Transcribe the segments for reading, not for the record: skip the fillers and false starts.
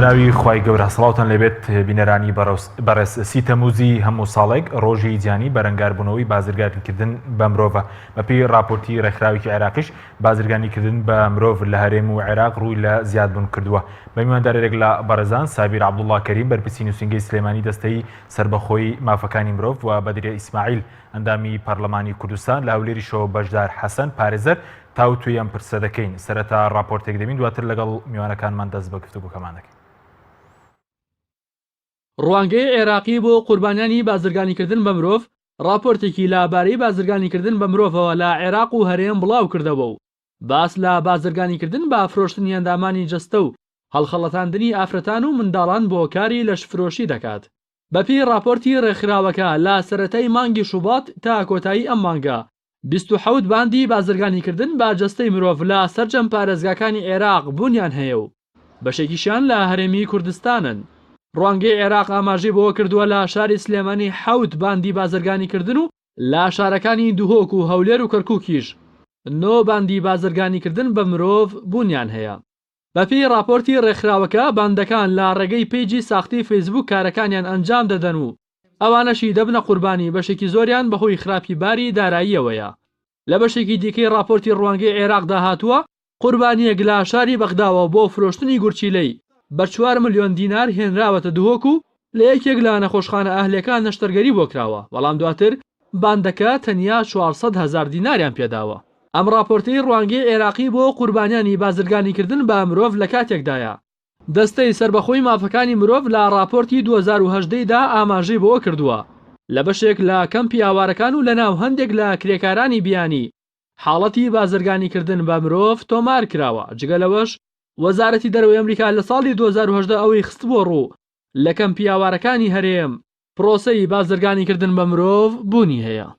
بەناوی خوای گەورە سەڵاوتان لێبێت بینەرانی بەڕێز سی تەموزی هەموو ساڵێک ڕۆژی جیانی بەرەنگاربوونەوەی بازرگانیکردن بە مرۆڤە. بەپێی راپۆرتی ڕێکخراوێکی عێراقیش بازرگانیکردن بە مرۆڤ لە هەرێم و عێراق ڕووی لە زیادبوون کردووە. بە میواندارێک لە بەڕێزان سابیر عەبدوڵڵا کەریم بەرپرسی نووسینگەی سلێمانی دەستەی سەربەخۆیی مافەکانی مرۆڤ و بەدرێ ئیسماعیل ئەندامی پەرلەمانی کوردستان لە هەولێریشەوە بەشدار حەسەن پارێزەر تاوتوی ئەم پرسە دەکەین. سەرەتا راپۆرتێک دەبین دواتر لەگەڵ میوانەکانمان دەست بە گفتوگۆکەمان دەکەین. ڕوانگەی عێراقی بۆ قوربانیانی بازرگانیکردن بە مرۆڤ راپۆرتێکی لەبارەی بازرگانیکردن بە مرۆڤەوە لە عێراق و هەرێم بڵاو کردەوە و باس لە بازرگانیکردن بە فرۆشتنی ئەندامانی جەستە و هەڵخەڵەتاندنی ئافرەتان و منداڵان بۆ کاری لەشفرۆشی دەکات. بەپێی راپۆرتی ڕێکخراوەکە لە سەرەتای مانگی شوباط تا کۆتایی ئەم مانگە 27 باندی بازرگانیکردن بە جەستەی مرۆڤ لە سەرجەم پارێزگاکانی عێراق بوونیان هەیە و بەشێکیشیان لە هەرێمی کوردستانن. ڕوانگەی عێراق ئاماژەی بۆ کردووە لە شاری سلێمانی 7 باندی بازرگانیکردن و لە شارەکانی دوهۆک و هەولێر و کەرکووکیش 9 باندی بازرگانیکردن بە مرۆڤ بوونیان هەیە. بەپێی راپۆرتی ڕێکخراوەکە باندەکان لە ڕێگەی پیجی ساختی فەیسبوک کارەکانیان ئەنجام دەدەن و ئەوانەشی دەبنە قوربانی بەشێکی زۆریان بەهۆی خراپی باری داراییەوەیە. لە بەشێکی دیکەی راپۆرتی ڕوانگەی عێراقدا هاتووە قوربانیەک لە شاری بەغداوە بۆ فرۆشتنی گورچیلەی بە 4 ملیۆن دینار هێنراوەتە دوهۆک و لە یەکێک لە نەخۆشخانە ئەهلەکان نەشتەرگەری بۆ کراوە، بەڵام دواتر باندەکە تەنیا 400,000 دیناریان پێداوە. ئەم راپۆرتەی ڕوانگەی عێراقی بۆ قوربانیانی بازرگانیکردن بە مرۆڤ لە کاتێکدایە دەستەی سەربەخۆی مافەکانی مرۆڤ لە راپۆرتی 2018دا ئاماژەی بۆ کردووە لە بەشێک لە کەمپی ئاوارەکان و لە ناو هەندێک لە کرێکارانی بیانی حاڵەتی بازرگانیکردن بە مرۆڤ تۆمار کراوە. جگەلەوەش وەزارەتی دەرەوەی ئەمریکا لە ساڵی 2018 ئەوەی خستبووە ڕوو لە کەمپی ئاوارەکانی هەرێم پرۆسەی بازرگانیکردن بە مرۆڤ بوونی هەیە.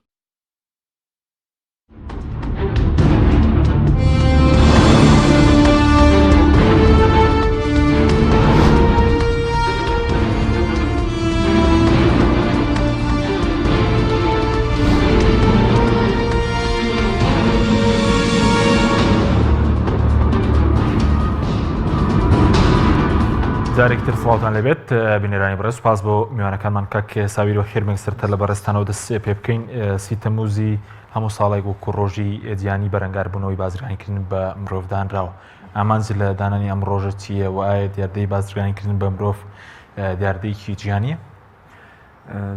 جارێکتر سڵاوتان لەبێت بینێرانی بەڕێز، سوپاس بۆ میوانەکانمان کاک ساویر و خێرمێک سەرتە لە بەڕێستانەوە دەست پێ بکەین. سی تەموزی هەموو ساڵێک وەکو ڕۆژی جیانی بەرەنگاربوونەوەی بازرگانیکردن بە مرۆڤ دانراوە. ئامانج لە دانانی ئەم ڕۆژە چییە و ئایا دیاردەی بازرگانیکردن بە مرۆڤ دیاردەیەکی جیهانیە؟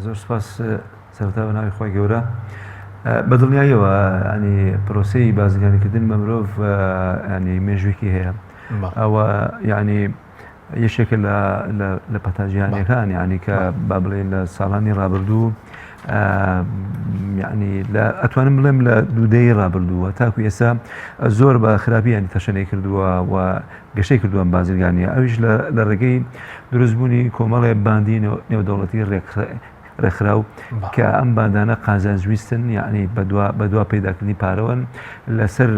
زۆر سوپاس سەرەتا بە ناوی خۆی گەورە. بەدڵنیاییەوە ینی پرۆسەی بازرگانیکردن بە مرۆڤ ینی مێژوێکی هەیە. ئەوە ینی یەشێکە لە پەتاژیانەکان ینی کە با بڵێن لە ساڵانی ڕابردوو ینی ئەتوانم بڵێم لە دوودەی ڕابردووە تاکو ئێستا زۆر بە خراپی ینی تەشەنەی کردووە و گەشەی کردووە بازرگانیە. ئەویش لە ڕێگەی دروستبوونی کۆمەڵێ باندی نێودەوڵەتی ڕێکخراو کە ئەم باندانە قازانجویستن ینی بە دوا پەیداکردنی پارەوەن لەسەر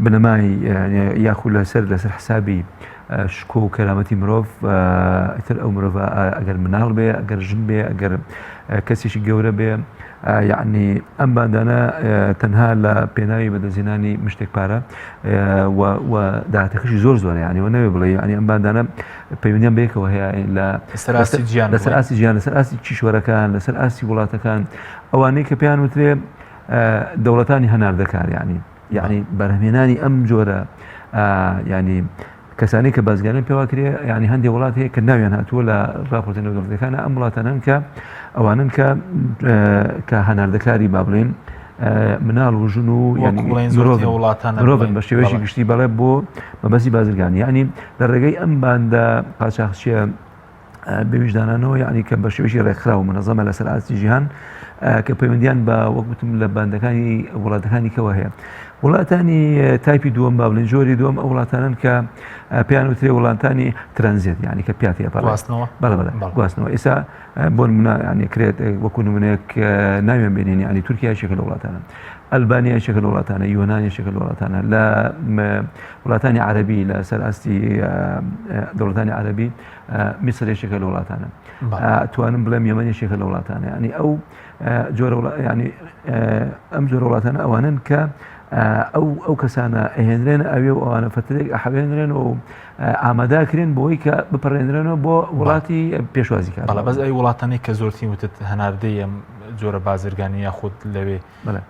بنەمای یاخود لەسەر حسابی شکۆ و کەرامەتی مرۆڤ. ئیتر ئەو مرۆڤ ئەگەر مناڵ بێ، ئەگەر ژن بێ، ئەگەر کەسێکی گەورە بێ، یعنی ئەم باندانە تەنها لە پێناوی بەدەستهێنانی مشتێک پارە و داهاتەکەشی زۆر زۆرە ینی وە نەوێ بڵێ ینی ئەم باندانە پەیوەندیان بەیەکەوە هەیە لەسەر ئاسی ژیان، لەسەر ئاسی کیشوەرەکان، لەسەر ئاسی وڵاتەکان، ئەوانەی کە پێیان وترێ دەوڵەتانی هەناردەکار یعنی بەرهەمهێنانی ئەم جۆرە ینی کەسانی کە بازرگانی پێوا کرێ ینی هەندێک وڵات هەیە کە ناویان هاتووە لە راپۆرتە نێودەوڵەتیەکانە ئەم وڵاتانن کە ئەوانن کە هەناردەکاری با بڵێن مناڵ و ژن و مرۆڤن بە شێوەیەکی گشتی بەڵێ بۆ مەبەستی بازرگانی. ینی لە ڕێگەی ئەم باندە قاچاقچیە بێویژدانانەوە ینی کە بە شێوەیەکی ڕێکخرا و منەظەمە لەسەر ئاستی جیهان کە پەیوەندیان بە وەک وتم لە باندەکانی وڵاتەکانی کەوە هەیە. وڵاتانی تایپی دووەم با بڵێن جۆری دووەم ئەو وڵاتانن کە پێیان وترێ وڵاتانی ترانزیت ینی کە پیاتی گواستنەوە. ئێستا بۆ نمونە ینی کرێت وەکو نمونەیەک ناوێن بینین ینی تورکیا یەکێکە لە وڵاتانە، ئەلبانیا یەکێکە لە وڵاتانە، یۆنان یەکێکە لە وڵاتانە، لە وڵاتانی عەرەبی لە سەر ئاستی دەوڵەتانی عەرەبی میسر یەکێکە لە وڵاتانە، توانم بڵێم یەمەن یەکێکە لە وڵاتانە. ینی ئەو جۆرە ینی ئەم جۆرە وڵاتانە ئەوانن کە ئەو کەسانە ئەهێنرێن ئەوێ و ئەوانە فترێک ئەحەوێنرێن و ئاماداکرێن بۆی کە بپەڕێنرێنەوە بۆ وڵاتی پێشوازی کار. بەڵێ بەس ئەی وڵاتانەی کە زۆرتی وتت هەناردەی ئەم جۆرە بازرگانی یاخود لەوێ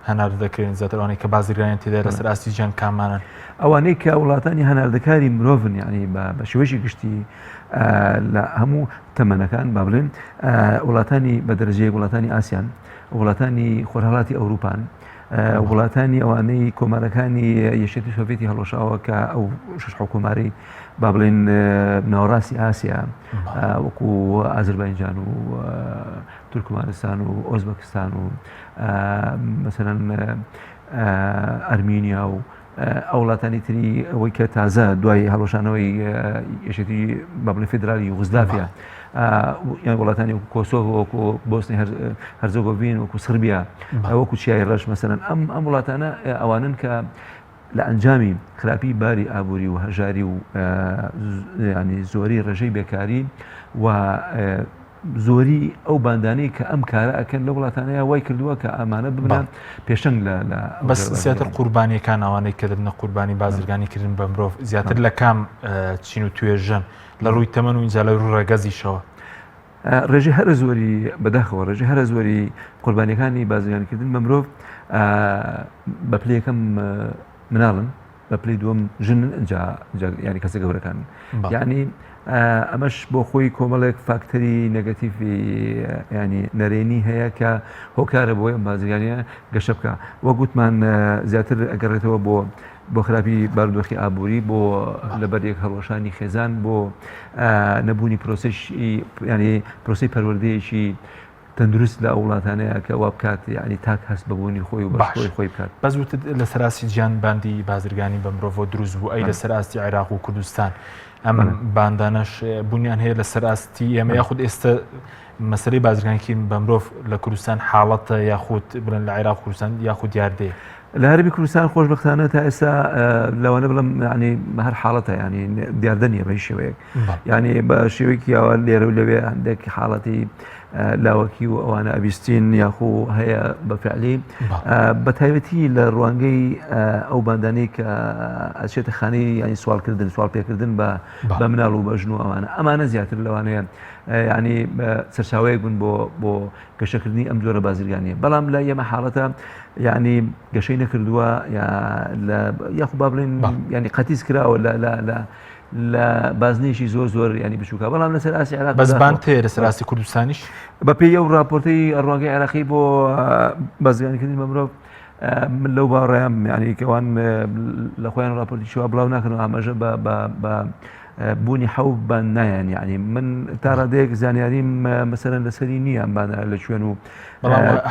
هەنار دەکرێن زیاترەوەی کە بازرگانیان تێدا لەسەر ئاستی جەنگ کامانن ئەوانەی کە وڵاتانی هەناردەکاری مرۆڤن یعنی بە شێوەیەکی گشتی لە هەموو تەمەنەکان با بڵێن وڵاتانی بە دەرەجەیەک وڵاتانی ئاسیان وڵاتانی خۆرهەڵاتی ئەوروپان وڵاتانی ئەوانەی کۆمارەکانی یەشێتی سۆڤێتی هەڵۆشاوە کە ئەو شش حکوماری با بڵێن ناوەڕاستی ئاسیا وەکو ئازربایجان و تورکمانستان و ئۆزبەکستان و مەسەلەن ئەرمینیا و ئەو وڵاتانی تری ئەوەی کە تازە دوای هەڵۆشانەوەی یەشێتی با بڵێن فێدرالی یوغۆسلاڤیا یان وڵاتانی وەکو کۆسۆڤ وەکو بۆسنی هەرزۆگۆڤین وەکو سربیا وەکو چیای ڕەش مەسەلەن ئەم وڵاتانە ئەوانن کە لە ئەنجامی خراپی باری ئابووری و هەژاری و ینی زۆری ڕێژەی بێکاری و زۆری ئەو باندانەی کە ئەم کارە ئەکەن لە وڵاتانەیە وای کردووە کە ئەمانە ببنان پێشنگ لە بەس زیاتر قوربانیەکان ئەوانەی کە دەبنە قوربانی بازرگانیکردن بە مرۆڤ زیاتر لە کام چین و توێژەن لە ڕووی تەمەن و اینجا لە ڕوو ڕێگەزیشەوە ڕێژی هەرە زۆری بەداخەوە ڕێژی هەرە زۆری قوربانیەکانی بازرگانیکردن بە مرۆڤ بە پلەی یەکەم مناڵن بە پلەی دووەم ژنن ینی کەسە گەورەکان یعنی ئەمەش بۆ خۆی کۆمەڵێک فاکتەری نەگەتیڤی ینی نەرێنی هەیە کە هۆکارە بۆی ئەم بازرگانیە گەشە بکە وە گوتمان زیاتر ئەگەڕێتەوە بۆ خراپی بارودۆخی ئابووری بۆ لەبەر یەک هەڵۆشانی خێزان بۆ نەبوونی پرۆسەشی ینی پرۆسی پەروەردەیەکی تەندروست لە وڵاتانەیە کە وا بکات ینی تاک هەست بەبوونی خۆی و بەخۆی خۆی بکات. بەس وتت لە سەراسی گیان باندی بازرگانی بە مرۆڤ دروست بوو ئەی لە سەراستی عێراق و کوردستان ئەم باندانەش بوونیان هەیە لە سەراستی ئێمە یاخود ئێستا مەسەلەی بازرگانیکردن بە مرۆڤ لە کوردستان حاڵەتە یاخود بڵێن لە عێراق کوردستان یاخود دیاردەیە لە هەربی کوردستان خۆشبەختانە تا ئێستا لەوانە بڵم ینی هەر حاڵەتە ینی دیاردە نیە بە شێوەیەک ینی بە شێوەیەکی ئەوە لێرە و لەوێ هەندێک حاڵەتی لاوەکی و ئەوانە ئەبیستین یاخۆ هەیە بەفعلی بە تایبەتی لە ڕوانگەی ئەو باندانەی کە ئەچێتە خانەی ینی سوالکردن سوال پێکردن بە مناڵ و بەژن و ئەمانە زیاتر لەوانەیە ینی سەرچاوەیەک بوون بۆ گەشەکردنی ئەم جۆرە بازرگانیە بەڵام لە ئێمە حاڵەتە ینی گەشەی نەکردووە یاخو با بڵێن ینی قەتیز کراوە لە بازنێشی زۆر ینی بچووکە بەڵام لەسەر ئاسی عێراق بەزبان تێ لەسەر ئاستی کوردستانیش بە پێی ئەو راپۆرتەی ڕوانگەی عێراقی بۆ بازرگانیکردنی بە مرۆڤ من لەو باڕێیان ینی کەوان لە خۆیان راپۆرتی شووا بڵاو ناکەن و ئاماژە بە بوونی حەوت بان نایەن یعنی من تا ڕادەیەک زانیاریم مەسەلەن لەسەری نییە ئەمانە لەکوێن و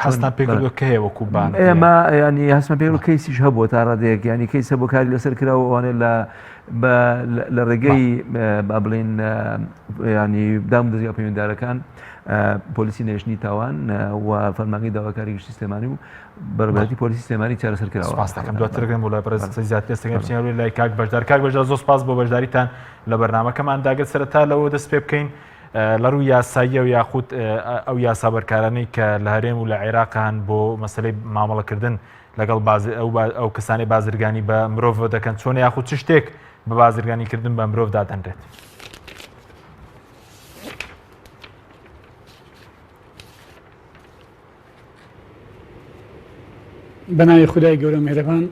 هەستان پێکردووە کە هەیە وەکو بان ئێمە ینی هەستمان پێ کەیسیش هەبووە تا ڕادەیەک ینی کەیسە بۆ کاری لەسەر کراوە ئەوانێ لە ڕێگەی با بڵێن ینی دام دەزیا پەیوەنددارەکان پۆلیسی نێژنی تاوان و فەرمانگەی داواکاری گشتی سلێمانی و بەڕێوەبەتی پۆلیسی سلێمانی چارەسەر کراوە. سپاس دەکەم دواترگەم بۆ لای بەڕێز زیاتر ئێستاگەم بچین لای کاک بەشدار زۆر سپاس بۆ بەشداریتان لە بەرنامەکەمان داگەت سەرەتا لەوە دەست پێ بکەین لە ڕووی یاساییە و یاخود ئەو یاسابەرکارانەی کە لە هەرێم و لە عێراقان بۆ مەسەلەی مامەڵەکردن لەگەڵ ئەو کەسانی بازرگانی بە مرۆڤ دەکەن چۆن یاخود چ شتێک بە بازرگانیکردن بە مرۆڤ دادەنرێت. بەناوی خودای گەورە مێرەبان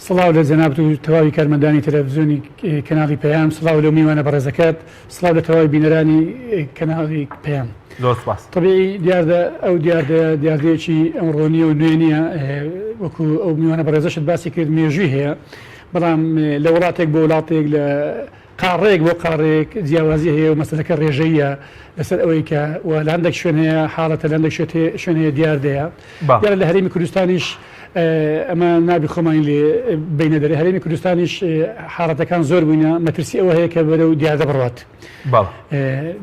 سڵاو لە جەنابەت و تەواوی کارمەندانی تەلەڤیزیۆنی کەناڵی پەیام سڵاو لەو میوانە بەڕێزەکەت سڵاو لە تەواوی بینەرانی کەناڵی پەیام. طبیعی ئەو دیاردەیەکی ئەمڕۆنیە و نوێنیە وەکو ئەو میوانە بەڕێزەشت باسی کرد مێژووی هەیە بەڵام لە وڵاتێک بۆ وڵاتێک لە قاڕێک بۆ قاڕێک جیاوازی هەیە و مەسەلەکە ڕێژەیە لەسەر ئەوەی کە لە هەندێک شوێنەیە حاڵەتە لە هەندێک شوێنەیە دیاردەیە دیارە لە هەرێمی کوردستانیش ئەمە نابی خۆمانی لێ بینە دەرێ هەرێمی کوردستانیش حاڵەتەکان زۆر بووینە مەترسی ئەوە هەیە کە بەرەو دیاردە بڕات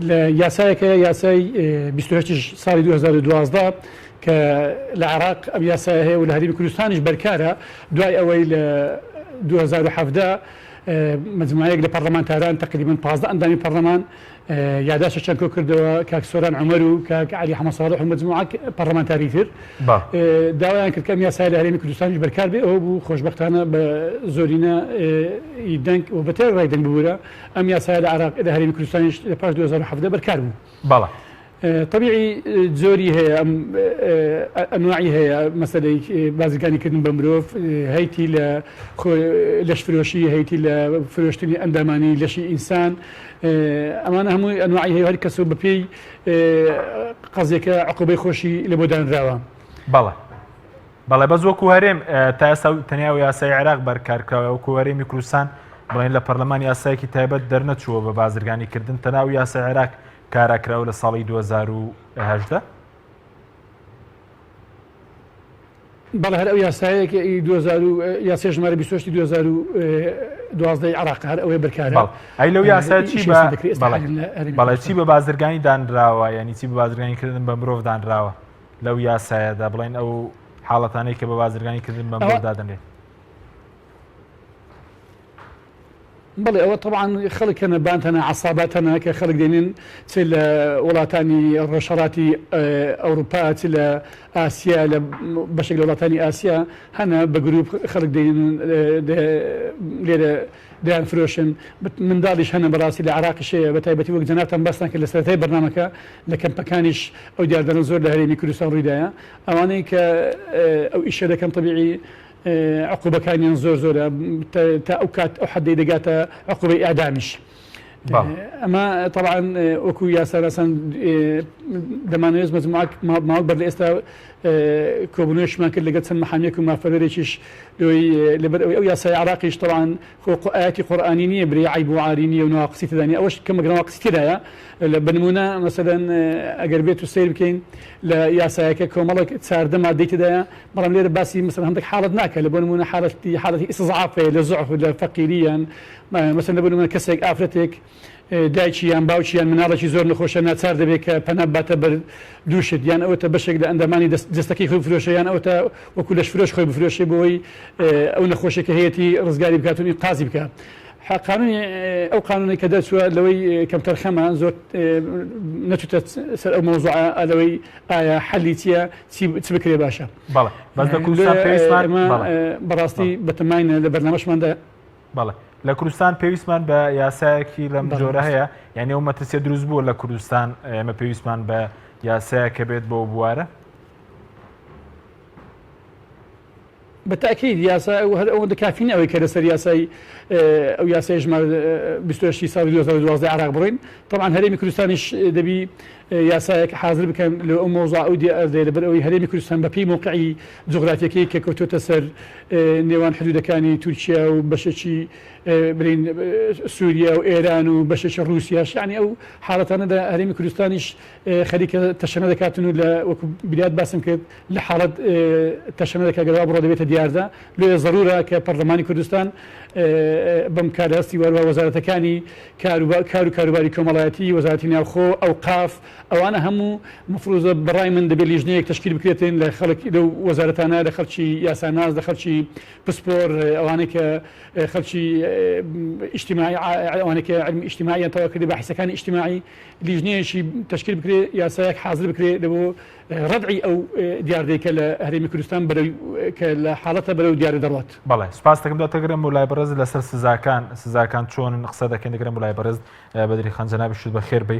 لە یاسایەکە یاسای 28 ساڵی 2012 کە لە عێراق ئەم یاسای هەیە و لە هەرێمی کوردستانیش بەرکارە دوای ئەوەی لە 2017 مجموعەیەک لە پەرلەمانتاران تقریبا 15 ئەندامی پەرلەمان یاداشە چەند کۆ کردەوە کاک سۆران عومەر و کاک عەلی حەمەد ساڵح و مجموعە پەرلەمانتاری تر داوایان کرد کە ئەم یاسای لە هەرێمی کوردستانیش بەرکار بێ ئەوە بوو خۆشبەختانە بە زۆرینە دەنگ و بەتێ ڕای دەنگ ببوورە ئەم یاسای لە عێراق لە هەرێمی کوردستانیش لە پاش 2017 بەرکار بوو. بەڵێ طبيعي زۆری هەیە ئەنواعی هەیە مەسەلەی بازرگانیکردن بە مرۆڤ هەیتی لە لەش فرۆشی هەیتی لە فرۆشتنی ئەندامانی لەشی ئینسان ئەمانە هەمووی ئەنواعی هەیە هەر کەسە بەپێی قەزێکە عقوبەی خۆشی لە بۆ دانراوە. بەڵێ بەس وەکو هەرێم تا ئێستا تەنیا و یاسای عێراق بەرکارکراوە وەکو هەرێمی کوردستان بڵێن لە پەرلەمان یاسایەکی تایبەت دەرنەچووە بە بازرگانیکردن تەناو یاسای عێراق کاراکراوە لە ساڵی 2018 بەڵێ هەر ئەو یاسایەک یاسای ژمارە 28 2012 عێراق هەر ئەوەی بەرکارە. ئەی لەو یاسای بەڵێ چی بە بازرگانی دانراوە یعنی چی بە بازرگانیکردن بە مرۆڤ دانراوە لەو یاسایەدا بڵێن ئەو حاڵەتانەی کە بە بازرگانیکردن بە مرۆڤ دادەنێت. بەڵێ ئەوە طبعاً خەڵکەنە بانتەنە عساباتەنە کە خەڵک دێنین چ لە وڵاتانی ڕۆژهەڵاتی ئەوروپا چ لە ئاسیا لە بەشێک لە وڵاتانی ئاسیا هەنە بە گروپ خەڵک دێنین لێرە دەیان فرۆشن منداڵیش هەنە بەڕاستی لە عێراقیشەیە بە تایبەتی وەک جەنابتان بەستان کە لە سەرەتای بەرنامەکە لە کەمپەکانیش ئەو دیاردەنە زۆر لە هەرێمی کوردستان ڕوویدایە ئەوانەی کە ئەو ئیشە دەکەن طبیعی عقوبەکانیان زۆرە تا ئەو کات ئەو حەدەی دەگاتە عقوبەی ئادامیش. ئەمە طبعاً وەکو یاسارەسان دەمانوێت ماوەک بەر لە ئێستا کۆبوونەوەیشمان کرد لەگەڵ چەند مەحامەیەک و مافەرێکیش لەبەر ئەو یاسای عێراقیش طبعاً ئاەتی قورئانی نییە برێ عیب و عاری نیە و ناواقسی تێدانی ئەوەش کەمە ناواقسی تێدایە بە نمونە مەسەلەن ئەگەر بێت و سیر بکەین لە یاسایەکە کۆمەڵێک چاردە مادەی تێدایە بەڵام لێرە باسی مثلا هەندێک حاڵەت ناکە لە بۆ نمونە حاڵەتی ئیستیضعافەیە لە زوعف لە فەقیریان مثلا لە بۆ نمونە کەسێک ئافرەتێک دایکیان باوکیان مناڵێکی زۆر نەخۆشە ناچار دەبێت کە پەنا باتە بەر دووشت یان ئەوەتە بەشێک لە ئەندامانی دەستەکەی خۆی بفرۆشەیان ئەوتە وەکو لەش فرۆش خۆی بفرۆشێ بۆی ئەو نەخۆشێکە هەیەی ڕزگاری بکاتونی قازی بکە. قانونی ئەو قانونی کە دەچووە لەوەی کەمتەرخەمە زۆر نەچوتە سەر ئەو مۆزوع لەوەی ئایا حەلی چییە چ بکرێ باشە. بەڵێ بەس لە کوردستان پێویستمان بەڕاستی بەتەماینە لە بەرنامەشماندا بەڵێ لە کوردستان پێویستمان بە یاسایەکی لەم جۆرە هەیە یعنی ئەو مەترسیە دروست بووە لە کوردستان ئێمە پێویستمان بە یاسایە کە بێت بۆ بوارە. بالتأكيد ياسا هو كافيين أو كرسر ياساي أو ياساي جمال 28 سال 2012 عراق برين طبعا هريمي كردستانيش دبي یاسایەک حاضر بکەن لە ئەو مۆزوع ئەو لەبەر ئەوەی هەرێمی کوردستان بەپێی موقعی جوغرافیەکەی کە کەوتۆتە سەر نێوان حدودەکانی تورکیا و بەشێکی برین سووریا و ئێران و بەشێکی ڕووسیاش یعنی ئەو حاڵەتانەدا هەرێمی کوردستانیش خەریکە تەشەنە دەکاتن و لە وەکو بیرات باسم کرد لە حاڵەت تەشەنە دەکات گەڕا بڕۆ دەبێتە دیاردا لێ ضرورە کە پەرلەمانی کوردستان بەم کارهەستی وەروە وەزارەتەکانی کار و کاروباری کۆمەڵایەتی وەزارەتی ناوخۆ ئەوقاف ئەوانە هەموو مفروزە بەڕای من دەبێت لیژنەیەک تشکیل بکرێتن لە خەڵک لەو وەزارەتانە لە خەڵکی یاساناز لە خەڵکی پسپۆر ئەوانەی کە خەڵکی ئیجتیماعی ئەوانەی کە علمی ئیجتیماعیان تەواو کردی بەحیسەکانی ئیجتیماعی لیژنەیەکی تشکیل بکرێت یاسایەک حاضر بکرێت لەبۆ ڕەدعی ئەو دیاردەیەکە لە هەرێمی کوردستان کە لە حاڵەتە بەرەو دیارە دەڕات. بەڵێ سپاس دەکەم دەتەگرم و لای بەڕێز لەسەر سزاکان چۆن قسە دەکەن دەگرم و لای بەڕێز بەدری خان جەنابی شت بەخێر بێ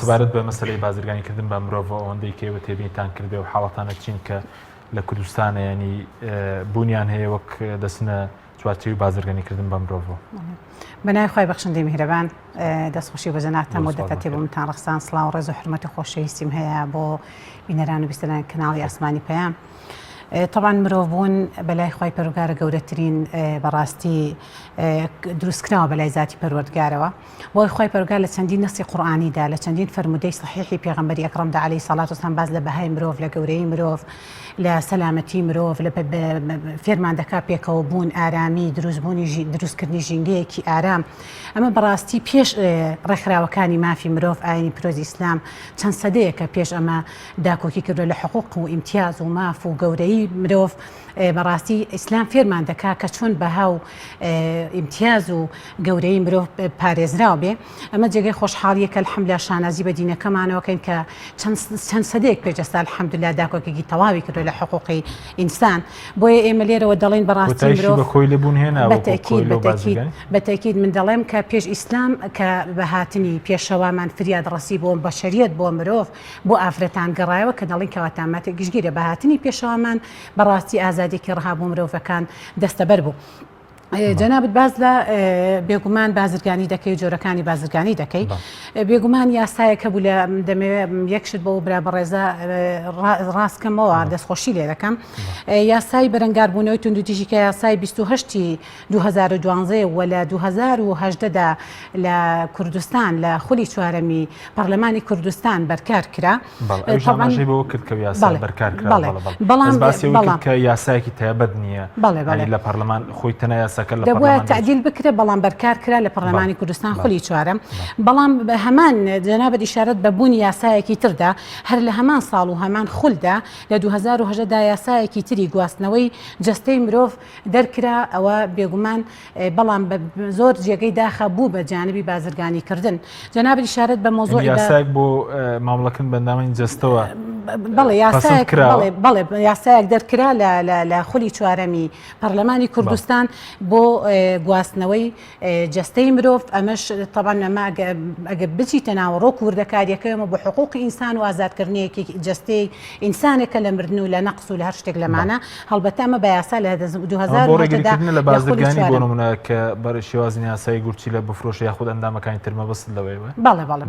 سپارەت بە مەسەلەی بازرگانیکردن بە مرۆڤ ئەوەندەی کێوە تێبینتان کردێ و حاڵەتانە چین کە لە کوردستانە ینی بوونیان هەیە وەک دەستنە چوارچێوی بازرگانیکردن بە مرۆڤ. بەنای خۆی بەخشندەی میهرەبان دەستخۆشی بە جەنابتان مودەتە تێبوومتان ڕستان سڵاو ڕێز و حرمەتی خۆشەویستیم هەیە بۆ بینەران و بیستەران کەناڵی ئاسمانی پەیام. طبعا مرۆڤ بوون بەلای خۆی پەروەردگارە گەورەترین بەڕاستی دروستکراوە بەلای ذاتی پەروەردگارەوە بۆی خۆی پەروەردگار لە چەندین نەسی قورئانیدا لە چەندین فەرمودەی صحیحی پێغەمبەری ئەکرەمدا عەلەیهی سەڵات وسەلام باز لە بەهای مرۆڤ لە گەورەی مرۆڤ لە سەلامەتی مرۆڤ لە فێرمان دەکا پێکەوە بوون ئارامی دروستکردنی ژینگەیەکی ئارام ئەمە بەڕاستی پێش ڕێکخراوەکانی مافی مرۆڤ ئاینی پیرۆزی ئیسلام چەند سەدەیەکە پێش ئەمە داکۆکی کردو لە حقوق و ئیمتیاز و ماف و گەورەی گەورەی مرۆڤ بەڕاستی ئیسلام فێرمان دەکا کە چۆن بەها و ئیمتیاز و گەورەی مرۆڤ پارێزراوە بێ ئەمە جێگەی خۆشحاڵیەکە الحەمدوللا شانازی بە دینەکەمانەوەکەین کە چەند سەدەیەک پێشەستا الحەمدوللا داکۆکێکی تەواوی کردو لە حقوقی ئینسان بۆیە ئێمە لێرەوە دەڵێن بەڕاستی مرۆڤ بەکۆی لەبوون هێنا بەتەکید من دەڵێم کە پێش ئیسلام کە بەهاتنی پێشەوامان فریاد ڕەسی بۆ بەشەریەت بۆ مرۆڤ بۆ ئافرەتان گەڕایەوە کە دەڵێن کەواتاماتە گشتگیرە بەهاتنی پێشەوامان بەڕاستی ئازادێکی ڕەهابوو مرۆڤەکان دەستەبەر بوو. جەنابەت باز لە بێگومان بازرگانی دەکەی جۆرەکانی بازرگانی دەکەی بێگومان یاسایەکە بوو لە دەمەوێت یەکشت بۆ برا بەڕێزە ڕاستکەمەوە دەستخۆشی لێ دەکەم یاسای بەرەنگاربوونەوەی توندوتیژی کە یاسای 28 2012 و لە 2018دا لە کوردستان لە خولی چوارەمی پەرلەمانی کوردستان بەرکار کرا بەڵام کە یاسایەکی تایبەت نییە لە پەرلەمان خۆی تەنە یاسا دەبووە تعدیل بکرێ بەڵام بەرکار کرا لە پەرلەمانی کوردستان خولی چوارەم بەڵام هەمان جەنابەت ئیشارەت بە بوونی یاسایەکی تردا هەر لە هەمان ساڵ و هەمان خولدا لە 2010دا یاسایەکی تری گواستنەوەی جەستەی مرۆڤ دەرکرا ئەوە بێگومان بەڵام زۆر جێگەی داخە بوو بە جانبی بازرگانیکردن جەنابەت ئیشارەت بە مۆزوعی یاسایەک بۆ مامەڵەکردن بەندامەی جەستەوە بەڵێ یاسایەک دەرکرا لە خولی چوارەمی پەرلەمانی کوردستان بۆ گواستنەوەی جەستەی مرۆڤ ئەمەش طبعا ئەمە ئەگە بچیتە ناو ڕۆ کوردەکاریەکەمە بۆ حقوقی ئینسان و ئازادکردنیەکی جەستەی ئینسانێکە لە مردن و لە نەقص و لە هەر شتێک لەمانە هەڵبەتە ئەمە بە یاسا لە 2010 لە بازرگانی بۆ نمونە کە بەر شێوازی یاسای گورچی لە بفرۆشە یاخود ئەندامەکانی ترمە بەست لەوەیەوە